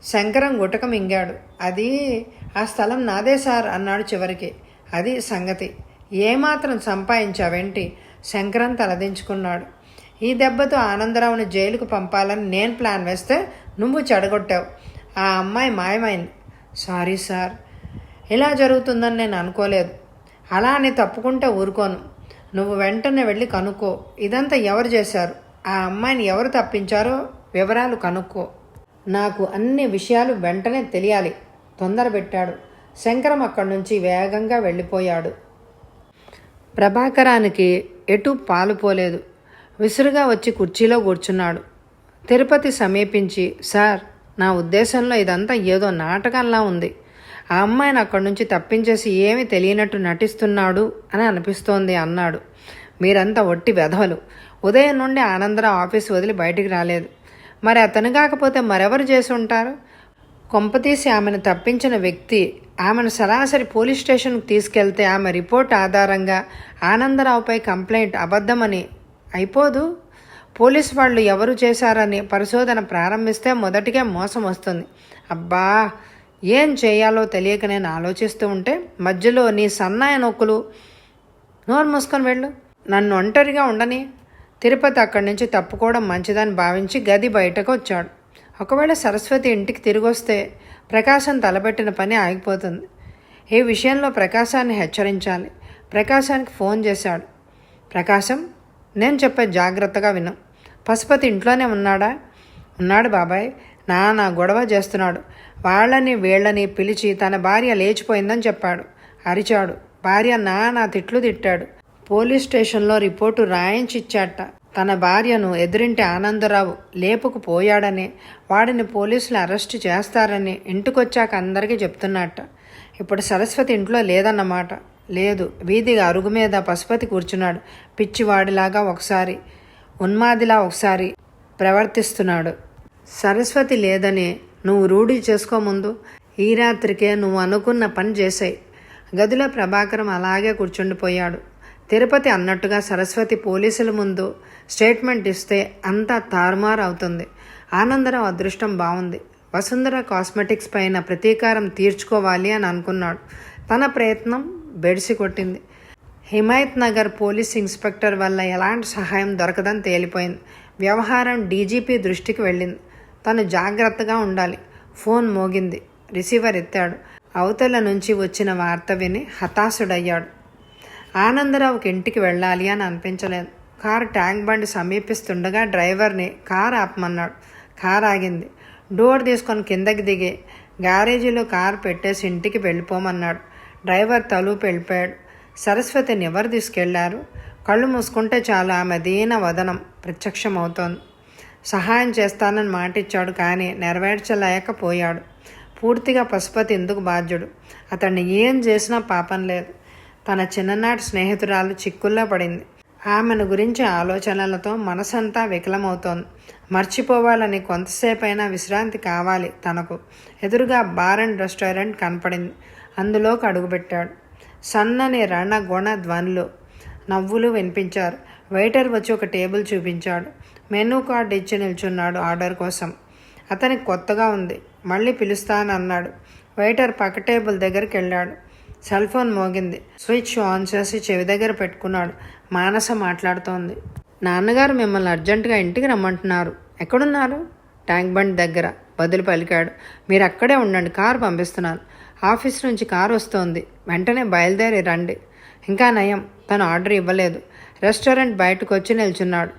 శంకరం గుటక మింగాడు. అది ఆ స్థలం నాదే సార్ అన్నాడు చివరికి. అది సంగతి. ఏమాత్రం సంపాదించావేంటి? శంకరం తలదించుకున్నాడు. ఈ దెబ్బతో ఆనందరావుని జైలుకు పంపాలని నేను ప్లాన్ వేస్తే నువ్వు చెడగొట్టావు. ఆ అమ్మాయి మాయమైంది. Sorry sir. ఇలా జరుగుతుందని నేను అనుకోలేదు. అలా అని తప్పుకుంటే ఊరుకోను. నువ్వు వెంటనే వెళ్ళి కనుక్కో. ఇదంతా ఎవరు చేశారు, ఆ అమ్మాయిని ఎవరు తప్పించారో వివరాలు కనుక్కో. నాకు అన్ని విషయాలు వెంటనే తెలియాలి. తొందర పెట్టాడు. శంకరం అక్కడి నుంచి వేగంగా వెళ్ళిపోయాడు. ప్రభాకరానికి ఎటు పాలుపోలేదు. విసురుగా వచ్చి కుర్చీలో కూర్చున్నాడు. తిరుపతి సమీపించి, సార్, నా ఉద్దేశంలో ఇదంతా ఏదో నాటకంలా ఉంది. ఆ అమ్మాయిని అక్కడి నుంచి తప్పించేసి ఏమీ తెలియనట్టు నటిస్తున్నాడు అని అనిపిస్తోంది అన్నాడు. మీరంతా ఒట్టి వెధవలు. ఉదయం నుండి ఆనందరావు ఆఫీస్ వదిలి బయటికి రాలేదు. మరి అతను కాకపోతే మరెవరు చేసి ఉంటారు? కొంపతీసి ఆమెను తప్పించిన వ్యక్తి ఆమెను సరాసరి పోలీస్ స్టేషన్కు తీసుకెళ్తే ఆమె రిపోర్ట్ ఆధారంగా ఆనందరావుపై కంప్లైంట్ అబద్ధమని అయిపోదు. పోలీసు వాళ్ళు ఎవరు చేశారని పరిశోధన ప్రారంభిస్తే మొదటిగా మోసం వస్తుంది. అబ్బా, ఏం చేయాలో తెలియక నేను ఆలోచిస్తూ ఉంటే మధ్యలో నీ సన్నాయ నొక్కులు. నోరు మూసుకొని వెళ్ళు. నన్ను ఒంటరిగా ఉండని. తిరుపతి అక్కడి నుంచి తప్పుకోవడం మంచిదని భావించి గది బయటకు వచ్చాడు. ఒకవేళ సరస్వతి ఇంటికి తిరిగి వస్తే ప్రకాశం తలపెట్టిన పని ఆగిపోతుంది. ఈ విషయంలో ప్రకాశాన్ని హెచ్చరించాలి. ప్రకాశానికి ఫోన్ చేశాడు. ప్రకాశం, నేను చెప్పే జాగ్రత్తగా విను. పశుపతి ఇంట్లోనే ఉన్నాడా? ఉన్నాడు బాబాయ్. నా గొడవ చేస్తున్నాడు. వాళ్ళని వీళ్ళని పిలిచి తన భార్య లేచిపోయిందని చెప్పాడు. అరిచాడు. భార్య నా తిట్లు తిట్టాడు. పోలీస్ స్టేషన్లో రిపోర్టు రాయించిచ్చాట. తన భార్యను ఎదురింటి ఆనందరావు లేపుకుపోయాడని, వాడిని పోలీసులు అరెస్టు చేస్తారని ఇంటికొచ్చాక అందరికీ చెప్తున్నట్ట. ఇప్పుడు సరస్వతి ఇంట్లో లేదన్నమాట. లేదు, వీధిగా అరుగు మీద పశుపతి కూర్చున్నాడు. పిచ్చివాడిలాగా ఒకసారి, ఉన్మాదిలా ఒకసారి ప్రవర్తిస్తున్నాడు. సరస్వతి లేదని నువ్వు రూఢి చేసుకోముందు ఈ రాత్రికే నువ్వు అనుకున్న పని చేసాయి. గదిలో ప్రభాకరం అలాగే కూర్చుండిపోయాడు. తిరుపతి అన్నట్టుగా సరస్వతి పోలీసుల ముందు స్టేట్మెంట్ ఇస్తే అంతా తారుమారు అవుతుంది. ఆనందరావు అదృష్టం బాగుంది. వసుంధర కాస్మెటిక్స్ పైన ప్రతీకారం తీర్చుకోవాలి అని అనుకున్నాడు. తన ప్రయత్నం బెడిసి కొట్టింది. హిమాయత్ నగర్ పోలీస్ ఇన్స్పెక్టర్ వల్ల ఎలాంటి సహాయం దొరకదని తేలిపోయింది. వ్యవహారం డీజీపీ దృష్టికి వెళ్ళింది. తను జాగ్రత్తగా ఉండాలి. ఫోన్ మోగింది. రిసీవర్ ఎత్తాడు. అవతల నుంచి వచ్చిన వార్త విని హతాశుడయ్యాడు. ఆనందరావుకి ఇంటికి వెళ్ళాలి అని అనిపించలేదు. కారు ట్యాంక్ బండి సమీపిస్తుండగా డ్రైవర్ని కారు ఆపమన్నాడు. కారు ఆగింది. డోర్ తీసుకొని కిందకి దిగి గ్యారేజీలో కారు పెట్టేసి ఇంటికి వెళ్ళిపోమన్నాడు. డ్రైవర్ తలుపు వెళ్ళిపోయాడు. సరస్వతిని ఎవరు తీసుకెళ్లారు? కళ్ళు మూసుకుంటే చాలు ఆమె దీన వదనం ప్రత్యక్షమవుతోంది. సహాయం చేస్తానని మాటిచ్చాడు, కానీ నెరవేర్చలేకపోయాడు. పూర్తిగా పశుపతి ఎందుకు బాధ్యుడు? అతన్ని ఏం చేసినా పాపం లేదు. తన చిన్ననాటి స్నేహితురాలు చిక్కుల్లో పడింది. ఆమెను గురించి ఆలోచనలతో మనసంతా వికలమవుతోంది. మర్చిపోవాలని కొంతసేపైనా విశ్రాంతి కావాలి తనకు. ఎదురుగా బార్ అండ్ రెస్టారెంట్ కనపడింది. అందులోకి అడుగుపెట్టాడు. సన్నని రణగొణ ధ్వనులు, నవ్వులు వినిపించారు. వెయిటర్ వచ్చి ఒక టేబుల్ చూపించాడు. మెనూ కార్డు ఇచ్చి నిల్చున్నాడు ఆర్డర్ కోసం. అతనికి కొత్తగా ఉంది. మళ్ళీ పిలుస్తానన్నాడు. వెయిటర్ పక్క టేబుల్ దగ్గరికి వెళ్ళాడు. సెల్ ఫోన్ మోగింది. స్విచ్ ఆన్ చేసి చెవి దగ్గర పెట్టుకున్నాడు. మానస మాట్లాడుతోంది. నాన్నగారు మిమ్మల్ని అర్జెంటుగా ఇంటికి రమ్మంటున్నారు. ఎక్కడున్నారు? ట్యాంక్ బండ్ దగ్గర బదులు పలికాడు. మీరు అక్కడే ఉండండి, కారు పంపిస్తున్నాను. ఆఫీస్ నుంచి కారు వస్తోంది, వెంటనే బయలుదేరి రండి. ఇంకా నయం, తను ఆర్డర్ ఇవ్వలేదు. రెస్టారెంట్ బయటకు వచ్చి నిల్చున్నాడు.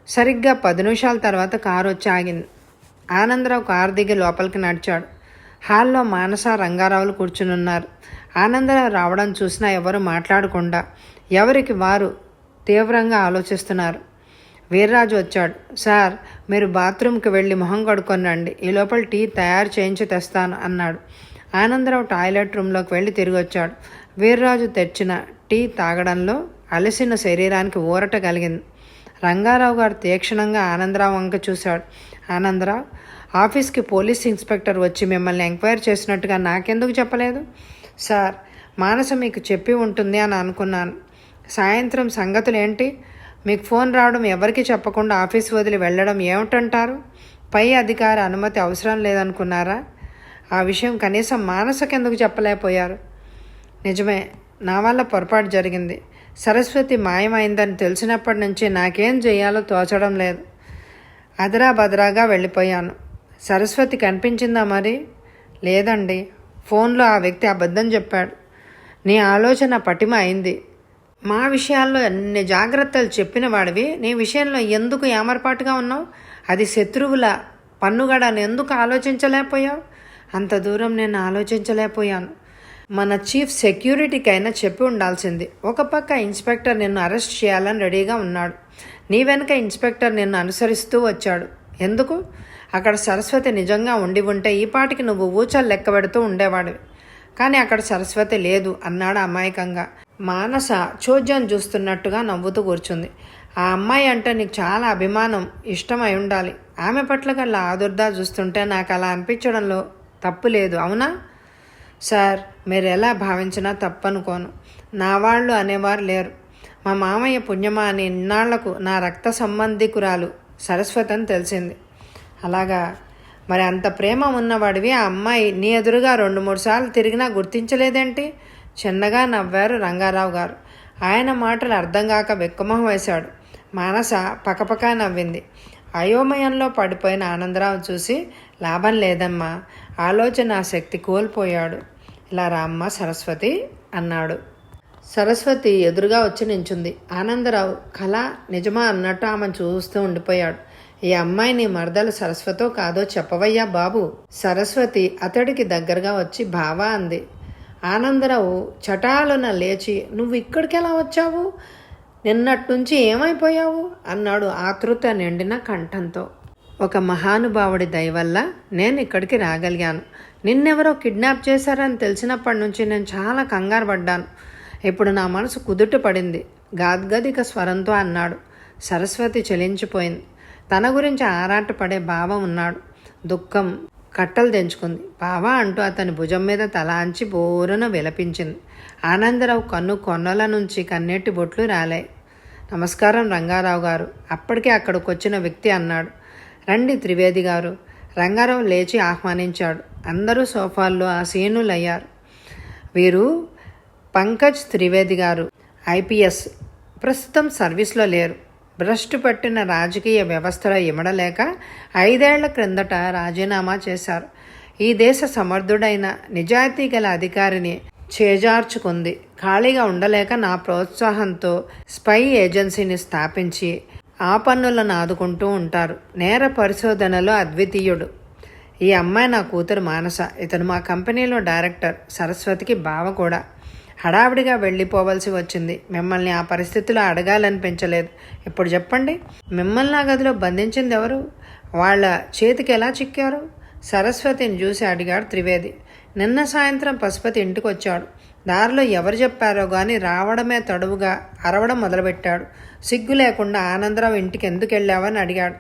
సరిగ్గా 10 నిమిషాల తర్వాత కారు వచ్చి ఆగింది. ఆనందరావు కారు దిగి లోపలికి నడిచాడు. హాల్లో మానస, రంగారావులు కూర్చునున్నారు. ఆనందరావు రావడం చూసినా ఎవరు మాట్లాడకుండా ఎవరికి వారు తీవ్రంగా ఆలోచిస్తున్నారు. వీర్రాజు వచ్చాడు. సార్, మీరు బాత్రూమ్కి వెళ్ళి మొహం కడుక్కొని రండి, ఈ లోపల టీ తయారు చేయించి తెస్తాను అన్నాడు. ఆనందరావు టాయిలెట్ రూమ్లోకి వెళ్ళి తిరిగి వచ్చాడు. వీర్రాజు తెచ్చిన టీ తాగడంలో అలసిన శరీరానికి ఊరట కలిగింది. రంగారావు గారు తీక్షణంగా ఆనందరావు వంక చూశాడు. ఆనందరావు, ఆఫీస్కి పోలీస్ ఇన్స్పెక్టర్ వచ్చి మిమ్మల్ని ఎంక్వైరీ చేసినట్టుగా నాకెందుకు చెప్పలేదు? సార్, మానస మీకు చెప్పి ఉంటుంది అని అనుకున్నాను. సాయంత్రం సంగతులు ఏంటి? మీకు ఫోన్ రావడం, ఎవరికి చెప్పకుండా ఆఫీస్ వదిలి వెళ్ళడం ఏమిటంటారు? పై అధికారి అనుమతి అవసరం లేదనుకున్నారా? ఆ విషయం కనీసం మానసకెందుకు చెప్పలేకపోయారు? నిజమే, నా వల్ల పొరపాటు జరిగింది. సరస్వతి మాయమైందని తెలిసినప్పటి నుంచి నాకేం చేయాలో తోచడం లేదు. అదరా బదరాగా వెళ్ళిపోయాను. సరస్వతి కనిపించిందా మరి? లేదండి. ఫోన్లో ఆ వ్యక్తి అబద్ధం చెప్పాడు. నీ ఆలోచన పటిమ అయింది. మా విషయాల్లో అన్ని జాగ్రత్తలు చెప్పిన వాడివి నీ విషయంలో ఎందుకు ఏమరపాటుగా ఉన్నావు? అది శత్రువుల పన్నుగడని ఎందుకు ఆలోచించలేకపోయావు? అంత దూరం నేను ఆలోచించలేకపోయాను. మన చీఫ్ సెక్యూరిటీకైనా చెప్పి ఉండాల్సింది. ఒక పక్క ఇన్స్పెక్టర్ నిన్ను అరెస్ట్ చేయాలని రెడీగా ఉన్నాడు. నీ వెనుక ఇన్స్పెక్టర్ నిన్ను అనుసరిస్తూ వచ్చాడు. ఎందుకు? అక్కడ సరస్వతి నిజంగా ఉండి ఉంటే ఈ పాటికి నువ్వు ఊచలు లెక్క పెడుతూ ఉండేవాడివి. కానీ అక్కడ సరస్వతి లేదు అన్నాడు అమాయకంగా. మానస చోద్యం చూస్తున్నట్టుగా నవ్వుతూ కూర్చుంది. ఆ అమ్మాయి అంటే నీకు చాలా అభిమానం, ఇష్టం అయి ఉండాలి. ఆమె పట్ల గల ఆదుర్దా చూస్తుంటే నాకు అలా అనిపించడంలో తప్పు లేదు, అవునా? సార్, మీరు ఎలా భావించినా తప్పనుకోను. నా వాళ్ళు అనేవారు లేరు. మా మామయ్య పుణ్యమా అని ఇన్నాళ్లకు నా రక్త సంబంధికురాలు సరస్వతి అని తెలిసింది. అలాగా? మరి అంత ప్రేమ ఉన్నవాడివి ఆ అమ్మాయి నీ ఎదురుగా 2-3 సార్లు తిరిగినా గుర్తించలేదేంటి? చిన్నగా నవ్వారు రంగారావు గారు. ఆయన మాటలు అర్థం కాక వెక్కుమొహం వేశాడు. మానస పకపకా నవ్వింది. అయోమయంలో పడిపోయిన ఆనందరావు చూసి, లాభం లేదమ్మా, ఆలోచన శక్తి కోల్పోయాడు. ఇలా రామ్మ సరస్వతి అన్నాడు. సరస్వతి ఎదురుగా వచ్చి నించుంది. ఆనందరావు కళ నిజమా అన్నట్టు ఆమెను చూస్తూ ఉండిపోయాడు. ఈ అమ్మాయి నీ మరదలు సరస్వతో కాదో చెప్పవయ్యా బాబు. సరస్వతి అతడికి దగ్గరగా వచ్చి బావా అంది. ఆనందరావు చటాలున లేచి, నువ్వు ఇక్కడికి ఎలా వచ్చావు? నిన్నట్నుంచి ఏమైపోయావు అన్నాడు ఆతృత నిండిన కంఠంతో. ఒక మహానుభావుడి దయ వల్ల నేను ఇక్కడికి రాగలిగాను. నిన్నెవరో కిడ్నాప్ చేశారని తెలిసినప్పటి నుంచి నేను చాలా కంగారు పడ్డాను. ఇప్పుడు నా మనసు కుదుట పడింది గాద్గదిక స్వరంతో అన్నాడు. సరస్వతి చలించిపోయింది. తన గురించి ఆరాటపడే భావం ఉన్నాడు. దుఃఖం కట్టలు తెంచుకుంది. బావా అంటూ అతని భుజం మీద తల అంచి బోరున విలపించింది. ఆనందరావు కన్ను కొన్నల నుంచి కన్నెట్టి బొట్లు రాలాయి. నమస్కారం రంగారావు గారు, అప్పటికే అక్కడికి వచ్చిన వ్యక్తి అన్నాడు. రండి త్రివేది గారు. రంగారావు లేచి ఆహ్వానించాడు. అందరూ సోఫాల్లో ఆసీనులయ్యారు. వీరు పంకజ్ త్రివేది గారు, ఐపీఎస్, ప్రస్తుతం సర్వీస్లో లేరు. భ్రష్టు పట్టిన రాజకీయ వ్యవస్థలో ఇమడలేక 5 ఏళ్ల క్రిందట రాజీనామా చేశారు. ఈ దేశ సమర్థుడైన నిజాయితీ గల అధికారిని చేజార్చుకుంది. ఖాళీగా ఉండలేక నా ప్రోత్సాహంతో స్పై ఏజెన్సీని స్థాపించి ఆ పన్నులను ఆదుకుంటూ ఉంటారు. నేర పరిశోధనలో అద్వితీయుడు. ఈ అమ్మాయి నా కూతురు మానస. ఇతను మా కంపెనీలో డైరెక్టర్. సరస్వతికి బావ కూడా. హడావిడిగా వెళ్ళిపోవలసి వచ్చింది. మిమ్మల్ని ఆ పరిస్థితిలో అడగాలనిపించలేదు. ఇప్పుడు చెప్పండి, మిమ్మల్ని ఆ గదిలో బంధించింది ఎవరు? వాళ్ళ చేతికి ఎలా చిక్కారు? సరస్వతిని చూసి అడిగాడు త్రివేది. నిన్న సాయంత్రం పశుపతి ఇంటికి వచ్చాడు. దారిలో ఎవరు చెప్పారో గాని రావడమే తడువుగా అరవడం మొదలుపెట్టాడు. సిగ్గు లేకుండా ఆనందరావు ఇంటికి ఎందుకు వెళ్ళావని అడిగాడు.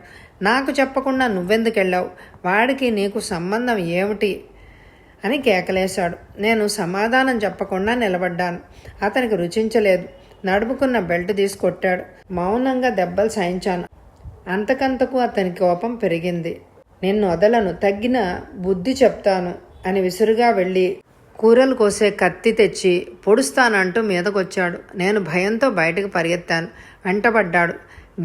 నాకు చెప్పకుండా నువ్వెందుకు వెళ్ళావు? వాడికి నీకు సంబంధం ఏమిటి అని కేకలేశాడు. నేను సమాధానం చెప్పకుండా నిలబడ్డాను. అతనికి రుచించలేదు. నడుపుకున్న బెల్ట్ తీసి కొట్టాడు. మౌనంగా దెబ్బలు సహించాను. అంతకంతకు అతని కోపం పెరిగింది. నిన్ను వదలను, తగ్గిన బుద్ధి చెప్తాను అని విసురుగా వెళ్ళి కూరలు కోసే కత్తి తెచ్చి పొడుస్తానంటూ మీదకొచ్చాడు. నేను భయంతో బయటకు పరిగెత్తాను. వెంటబడ్డాడు.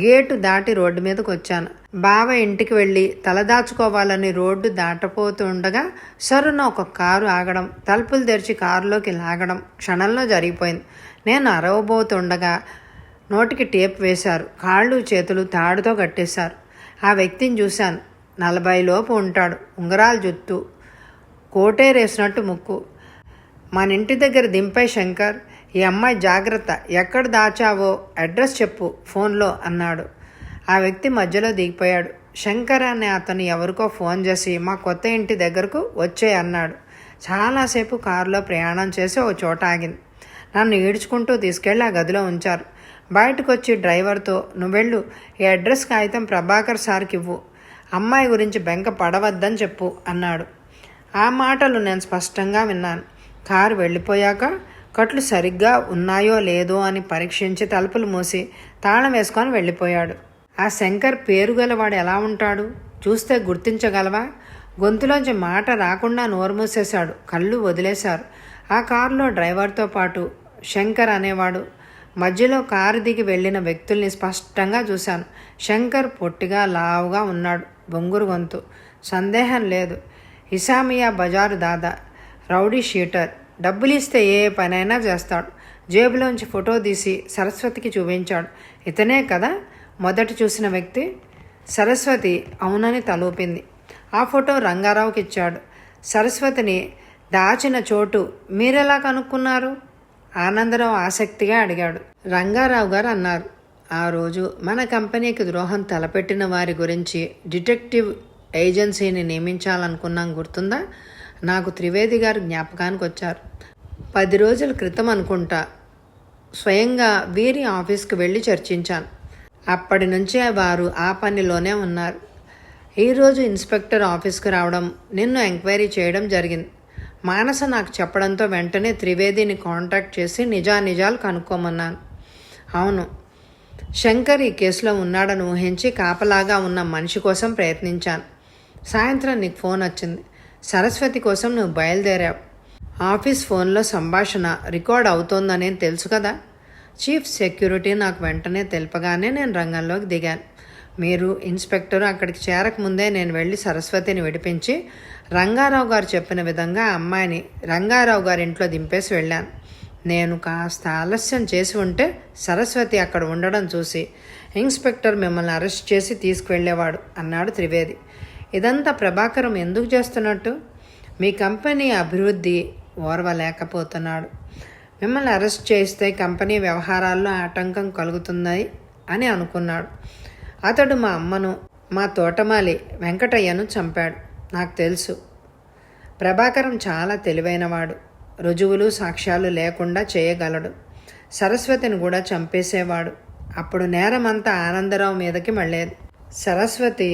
గేటు దాటి రోడ్డు మీదకు వచ్చాను. బావ ఇంటికి వెళ్ళి తలదాచుకోవాలని రోడ్డు దాటపోతుండగా సరున ఒక కారు ఆగడం, తలుపులు తెరిచి కారులోకి లాగడం క్షణంలో జరిగిపోయింది. నేను అరవబోతుండగా నోటికి టేప్ వేశారు. కాళ్ళు చేతులు తాడుతో కట్టేశారు. ఆ వ్యక్తిని చూశాను. 40 లోపు ఉంటాడు. ఉంగరాల జుత్తు, కోటేరేసినట్టు ముక్కు. మన ఇంటి దగ్గర దింపే శంకర్. ఈ అమ్మాయి జాగ్రత్త, ఎక్కడ దాచావో అడ్రస్ చెప్పు ఫోన్లో అన్నాడు. ఆ వ్యక్తి మధ్యలో దిగిపోయాడు. శంకర్ అనే అతను ఎవరికో ఫోన్ చేసి మా కొత్త ఇంటి దగ్గరకు వచ్చే అన్నాడు. చాలాసేపు కారులో ప్రయాణం చేసి ఓ చోట ఆగింది. నన్ను ఈడ్చుకుంటూ తీసుకెళ్ళి ఆ గదిలో ఉంచారు. బయటకు వచ్చి డ్రైవర్తో, నువ్వెళ్ళు, ఈ అడ్రస్ కాగితం ప్రభాకర్ సార్కి ఇవ్వు, అమ్మాయి గురించి బెంక పడవద్దని చెప్పు అన్నాడు. ఆ మాటలు నేను స్పష్టంగా విన్నాను. కారు వెళ్ళిపోయాక కట్లు సరిగ్గా ఉన్నాయో లేదో అని పరీక్షించి తలుపులు మూసి తాళం వేసుకొని వెళ్ళిపోయాడు. ఆ శంకర్ పేరు గలవాడు ఎలా ఉంటాడు? చూస్తే గుర్తించగలవా? గొంతులోంచి మాట రాకుండా నోరు మూసేశాడు. కళ్ళు వదిలేశారు. ఆ కారులో డ్రైవర్తో పాటు శంకర్ అనేవాడు. మధ్యలో కారు దిగి వెళ్ళిన వ్యక్తుల్ని స్పష్టంగా చూశాను. శంకర్ పొట్టిగా లావుగా ఉన్నాడు. బొంగురు గొంతు. సందేహం లేదు, ఇసామియా బజారు దాదా. రౌడీ షీటర్, డబ్బులు ఇస్తే ఏ పనైనా చేస్తాడు. జేబులోంచి ఫోటో తీసి సరస్వతికి చూపించాడు. ఇతనే కదా మొదట చూసిన వ్యక్తి? సరస్వతి అవునని తలూపింది. ఆ ఫోటో రంగారావుకి ఇచ్చాడు. సరస్వతిని దాచిన చోటు మీరెలా కనుక్కున్నారు? ఆనందరావు ఆసక్తిగా అడిగాడు. రంగారావు గారు అన్నారు, ఆ రోజు మన కంపెనీకి ద్రోహం తలపెట్టిన వారి గురించి డిటెక్టివ్ ఏజెన్సీని నియమించాలనుకున్నాం, గుర్తుందా? నాకు త్రివేది గారు జ్ఞాపకానికి వచ్చారు. 10 రోజుల క్రితం అనుకుంటా స్వయంగా వీరి ఆఫీస్కి వెళ్ళి చర్చించాను. అప్పటి నుంచే వారు ఆ పనిలోనే ఉన్నారు. ఈరోజు ఇన్స్పెక్టర్ ఆఫీస్కి రావడం, నిన్ను ఎంక్వైరీ చేయడం జరిగింది. మానస నాకు చెప్పడంతో వెంటనే త్రివేదిని కాంటాక్ట్ చేసి నిజానిజాలు కనుక్కోమన్నాను. అవును, శంకర్ ఈ కేసులో ఉన్నాడని ఊహించి కాపలాగా ఉన్న మనిషి కోసం ప్రయత్నించాను. సాయంత్రం నీకు ఫోన్ వచ్చింది. సరస్వతి కోసం నువ్వు బయలుదేరావు. ఆఫీస్ ఫోన్లో సంభాషణ రికార్డ్ అవుతోందని తెలుసు కదా. చీఫ్ సెక్యూరిటీ నాకు వెంటనే తెలుపగానే నేను రంగంలోకి దిగాను. మీరు ఇన్స్పెక్టర్ అక్కడికి చేరకముందే నేను వెళ్ళి సరస్వతిని విడిపించి రంగారావు గారు చెప్పిన విధంగా ఆ అమ్మాయిని రంగారావు గారి ఇంట్లో దింపేసి వెళ్ళాను. నేను కాస్త ఆలస్యం చేసి ఉంటే సరస్వతి అక్కడ ఉండడం చూసి ఇన్స్పెక్టర్ మిమ్మల్ని అరెస్ట్ చేసి తీసుకువెళ్ళేవాడు అన్నాడు త్రివేది. ఇదంతా ప్రభాకరం ఎందుకు చేస్తున్నట్టు? మీ కంపెనీ అభివృద్ధి ఓర్వలేకపోతున్నాడు. మిమ్మల్ని అరెస్ట్ చేస్తే కంపెనీ వ్యవహారాల్లో ఆటంకం కలుగుతుంది అని అనుకున్నాడు. అతడు మా అమ్మను, మా తోటమాలి వెంకటయ్యను చంపాడు. నాకు తెలుసు. ప్రభాకరం చాలా తెలివైనవాడు. రుజువులు సాక్ష్యాలు లేకుండా చేయగలడు. సరస్వతిని కూడా చంపేసేవాడు. అప్పుడు నేరమంతా ఆనందరావు మీదకి మళ్ళేది. సరస్వతి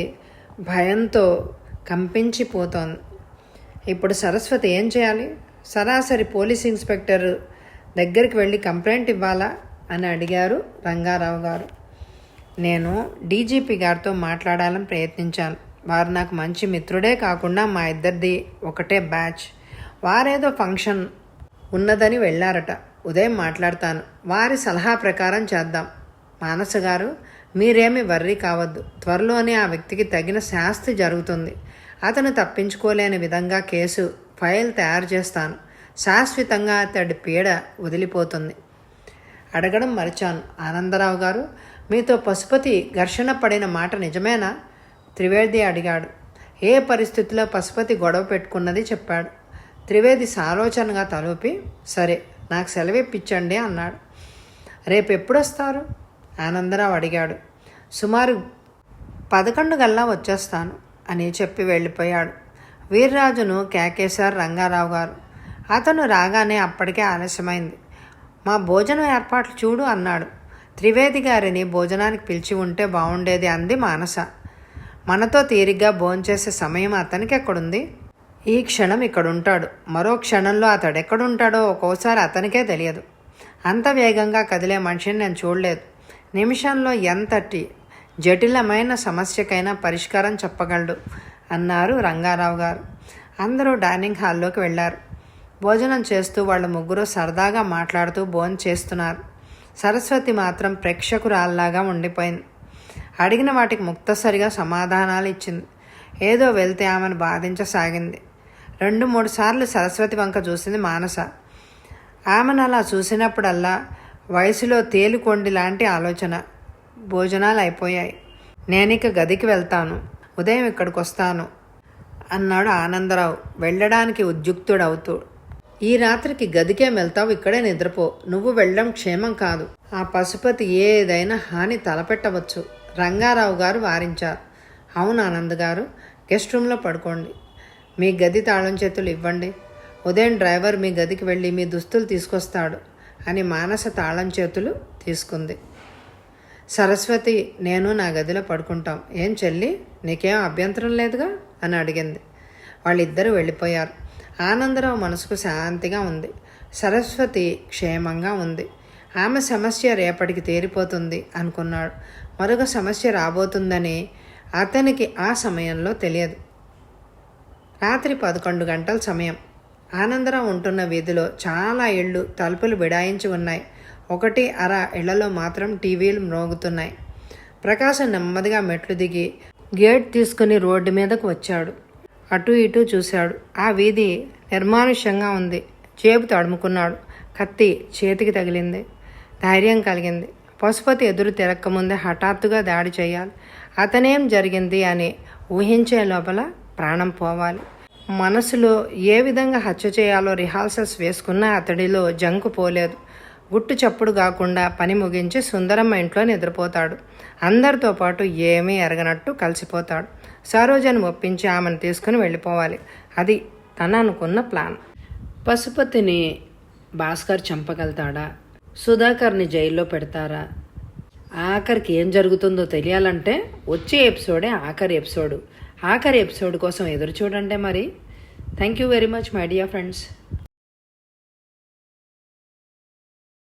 భయంతో కంపించిపోతోంది. ఇప్పుడు సరస్వతి ఏం చేయాలి? సరాసరి పోలీస్ ఇన్స్పెక్టర్ దగ్గరికి వెళ్ళి కంప్లైంట్ ఇవ్వాలా అని అడిగారు రంగారావు గారు. నేను డీజీపీ గారితో మాట్లాడాలని ప్రయత్నించాను. వారు నాకు మంచి మిత్రుడే కాకుండా మా ఇద్దరిది ఒకటే బ్యాచ్. వారేదో ఫంక్షన్ ఉన్నదని వెళ్ళారట. ఉదయం మాట్లాడతాను. వారి సలహా ప్రకారం చేద్దాం. మానస గారు, మీరేమీ వర్రీ కావద్దు. త్వరలోనే ఆ వ్యక్తికి తగిన శాస్తి జరుగుతుంది. అతను తప్పించుకోలేని విధంగా కేసు ఫైల్ తయారు చేస్తాను. శాశ్వతంగా అతడి పీడ వదిలిపోతుంది. అడగడం మరిచాను. ఆనందరావు గారు, మీతో పశుపతి ఘర్షణ పడిన మాట నిజమేనా? త్రివేది అడిగాడు. ఏ పరిస్థితిలో పశుపతి గొడవ పెట్టుకున్నది చెప్పాడు. త్రివేది సాలోచనగా తలూపి, సరే నాకు సెలవిప్పించండి అన్నాడు. రేపు ఎప్పుడొస్తారు? ఆనందరావు అడిగాడు. సుమారు 11 గల్లా వచ్చేస్తాను అని చెప్పి వెళ్ళిపోయాడు. వీర్రాజును కేకేశారు రంగారావు గారు. అతను రాగానే అప్పటికే ఆలస్యమైంది. మా భోజనం ఏర్పాట్లు చూడు అన్నాడు. త్రివేది గారిని భోజనానికి పిలిచి ఉంటే బాగుండేది అంది మానస. మనతో తీరిగ్గా భోంచేసే సమయం అతనికి ఎక్కడుంది? ఈ క్షణం ఇక్కడుంటాడు. మరో క్షణంలో అతడు ఎక్కడుంటాడో ఒక్కోసారి అతనికే తెలియదు. అంత వేగంగా కదిలే మనిషిని నేను చూడలేదు. నిమిషంలో ఎంతటి జటిలమైన సమస్యకైనా పరిష్కారం చెప్పగలడు అన్నారు రంగారావు గారు. అందరూ డైనింగ్ హాల్లోకి వెళ్ళారు. భోజనం చేస్తూ వాళ్ళు ముగ్గురు సరదాగా మాట్లాడుతూ భోజనం చేస్తున్నారు. సరస్వతి మాత్రం ప్రేక్షకురాల్లాగా ఉండిపోయింది. అడిగిన వాటికి ముక్తసరిగా సమాధానాలు ఇచ్చింది. ఏదో వెళ్తే ఆమెను బాధించసాగింది. 2-3 సార్లు సరస్వతి వంక చూసింది మానస. ఆమెను అలా చూసినప్పుడల్లా వయసులో తేలికొండి లాంటి ఆలోచన. భోజనాలు అయిపోయాయి. నేనిక గదికి వెళ్తాను. ఉదయం ఇక్కడికి వస్తాను అన్నాడు ఆనందరావు వెళ్ళడానికి ఉద్యుక్తుడవుతూ. ఈ రాత్రికి గదికేం వెళ్తావు? ఇక్కడే నిద్రపో. నువ్వు వెళ్ళడం క్షేమం కాదు. ఆ పశుపతి ఏదైనా హాని తలపెట్టవచ్చు రంగారావు గారు వారించారు. అవును ఆనంద్ గారు, గెస్ట్ రూమ్లో పడుకోండి. మీ గది తాళం చేతులు ఇవ్వండి. ఉదయం డ్రైవర్ మీ గదికి వెళ్ళి మీ దుస్తులు తీసుకొస్తాడు అని మానస తాళం చేతులు తీసుకుంది. సరస్వతి, నేను నా గదిలో పడుకుంటాం. ఏం చెల్లి, నీకేం అభ్యంతరం లేదుగా అని అడిగింది. వాళ్ళిద్దరూ వెళ్ళిపోయారు. ఆనందరావు మనసుకు శాంతిగా ఉంది. సరస్వతి క్షేమంగా ఉంది. ఆమె సమస్య రేపటికి తీరిపోతుంది అనుకున్నాడు. మరొక సమస్య రాబోతుందని అతనికి ఆ సమయంలో తెలియదు. రాత్రి 11 గంటల సమయం. ఆనందరావు ఉంటున్న వీధిలో చాలా ఇళ్ళు తలుపులు బిడాయించి ఉన్నాయి. 1-1/2 ఇళ్లలో మాత్రం టీవీలు మ్రోగుతున్నాయి. ప్రకాశం నెమ్మదిగా మెట్లు దిగి గేట్ తీసుకుని రోడ్డు మీదకు వచ్చాడు. అటు ఇటు చూశాడు. ఆ వీధి నిర్మానుష్యంగా ఉంది. జేబు తడుముకున్నాడు. కత్తి చేతికి తగిలింది. ధైర్యం కలిగింది. పశుపతి ఎదురు తిరక్కముందే హఠాత్తుగా దాడి చేయాలి. అతనేం జరిగింది అని ఊహించే లోపల ప్రాణం పోవాలి. మనసులో ఏ విధంగా హత్య చేయాలో రిహార్సల్స్ వేసుకున్నా అతడిలో జంకు పోలేదు. గుట్టు చప్పుడు కాకుండా పని ముగించి సుందరమ్మ ఇంట్లో నిద్రపోతాడు. అందరితో పాటు ఏమీ ఎరగనట్టు కలిసిపోతాడు. సరోజను ఒప్పించి ఆమెను తీసుకుని వెళ్ళిపోవాలి. అది తన అనుకున్న ప్లాన్. పశుపతిని భాస్కర్ చంపగలుగుతాడా? సుధాకర్ని జైల్లో పెడతారా? ఆఖరికి ఏం జరుగుతుందో తెలియాలంటే వచ్చే ఎపిసోడే ఆఖరి ఎపిసోడ్. ఆఖరి ఎపిసోడ్ కోసం ఎదురు చూడండి మరి. Thank you very much my dear friends.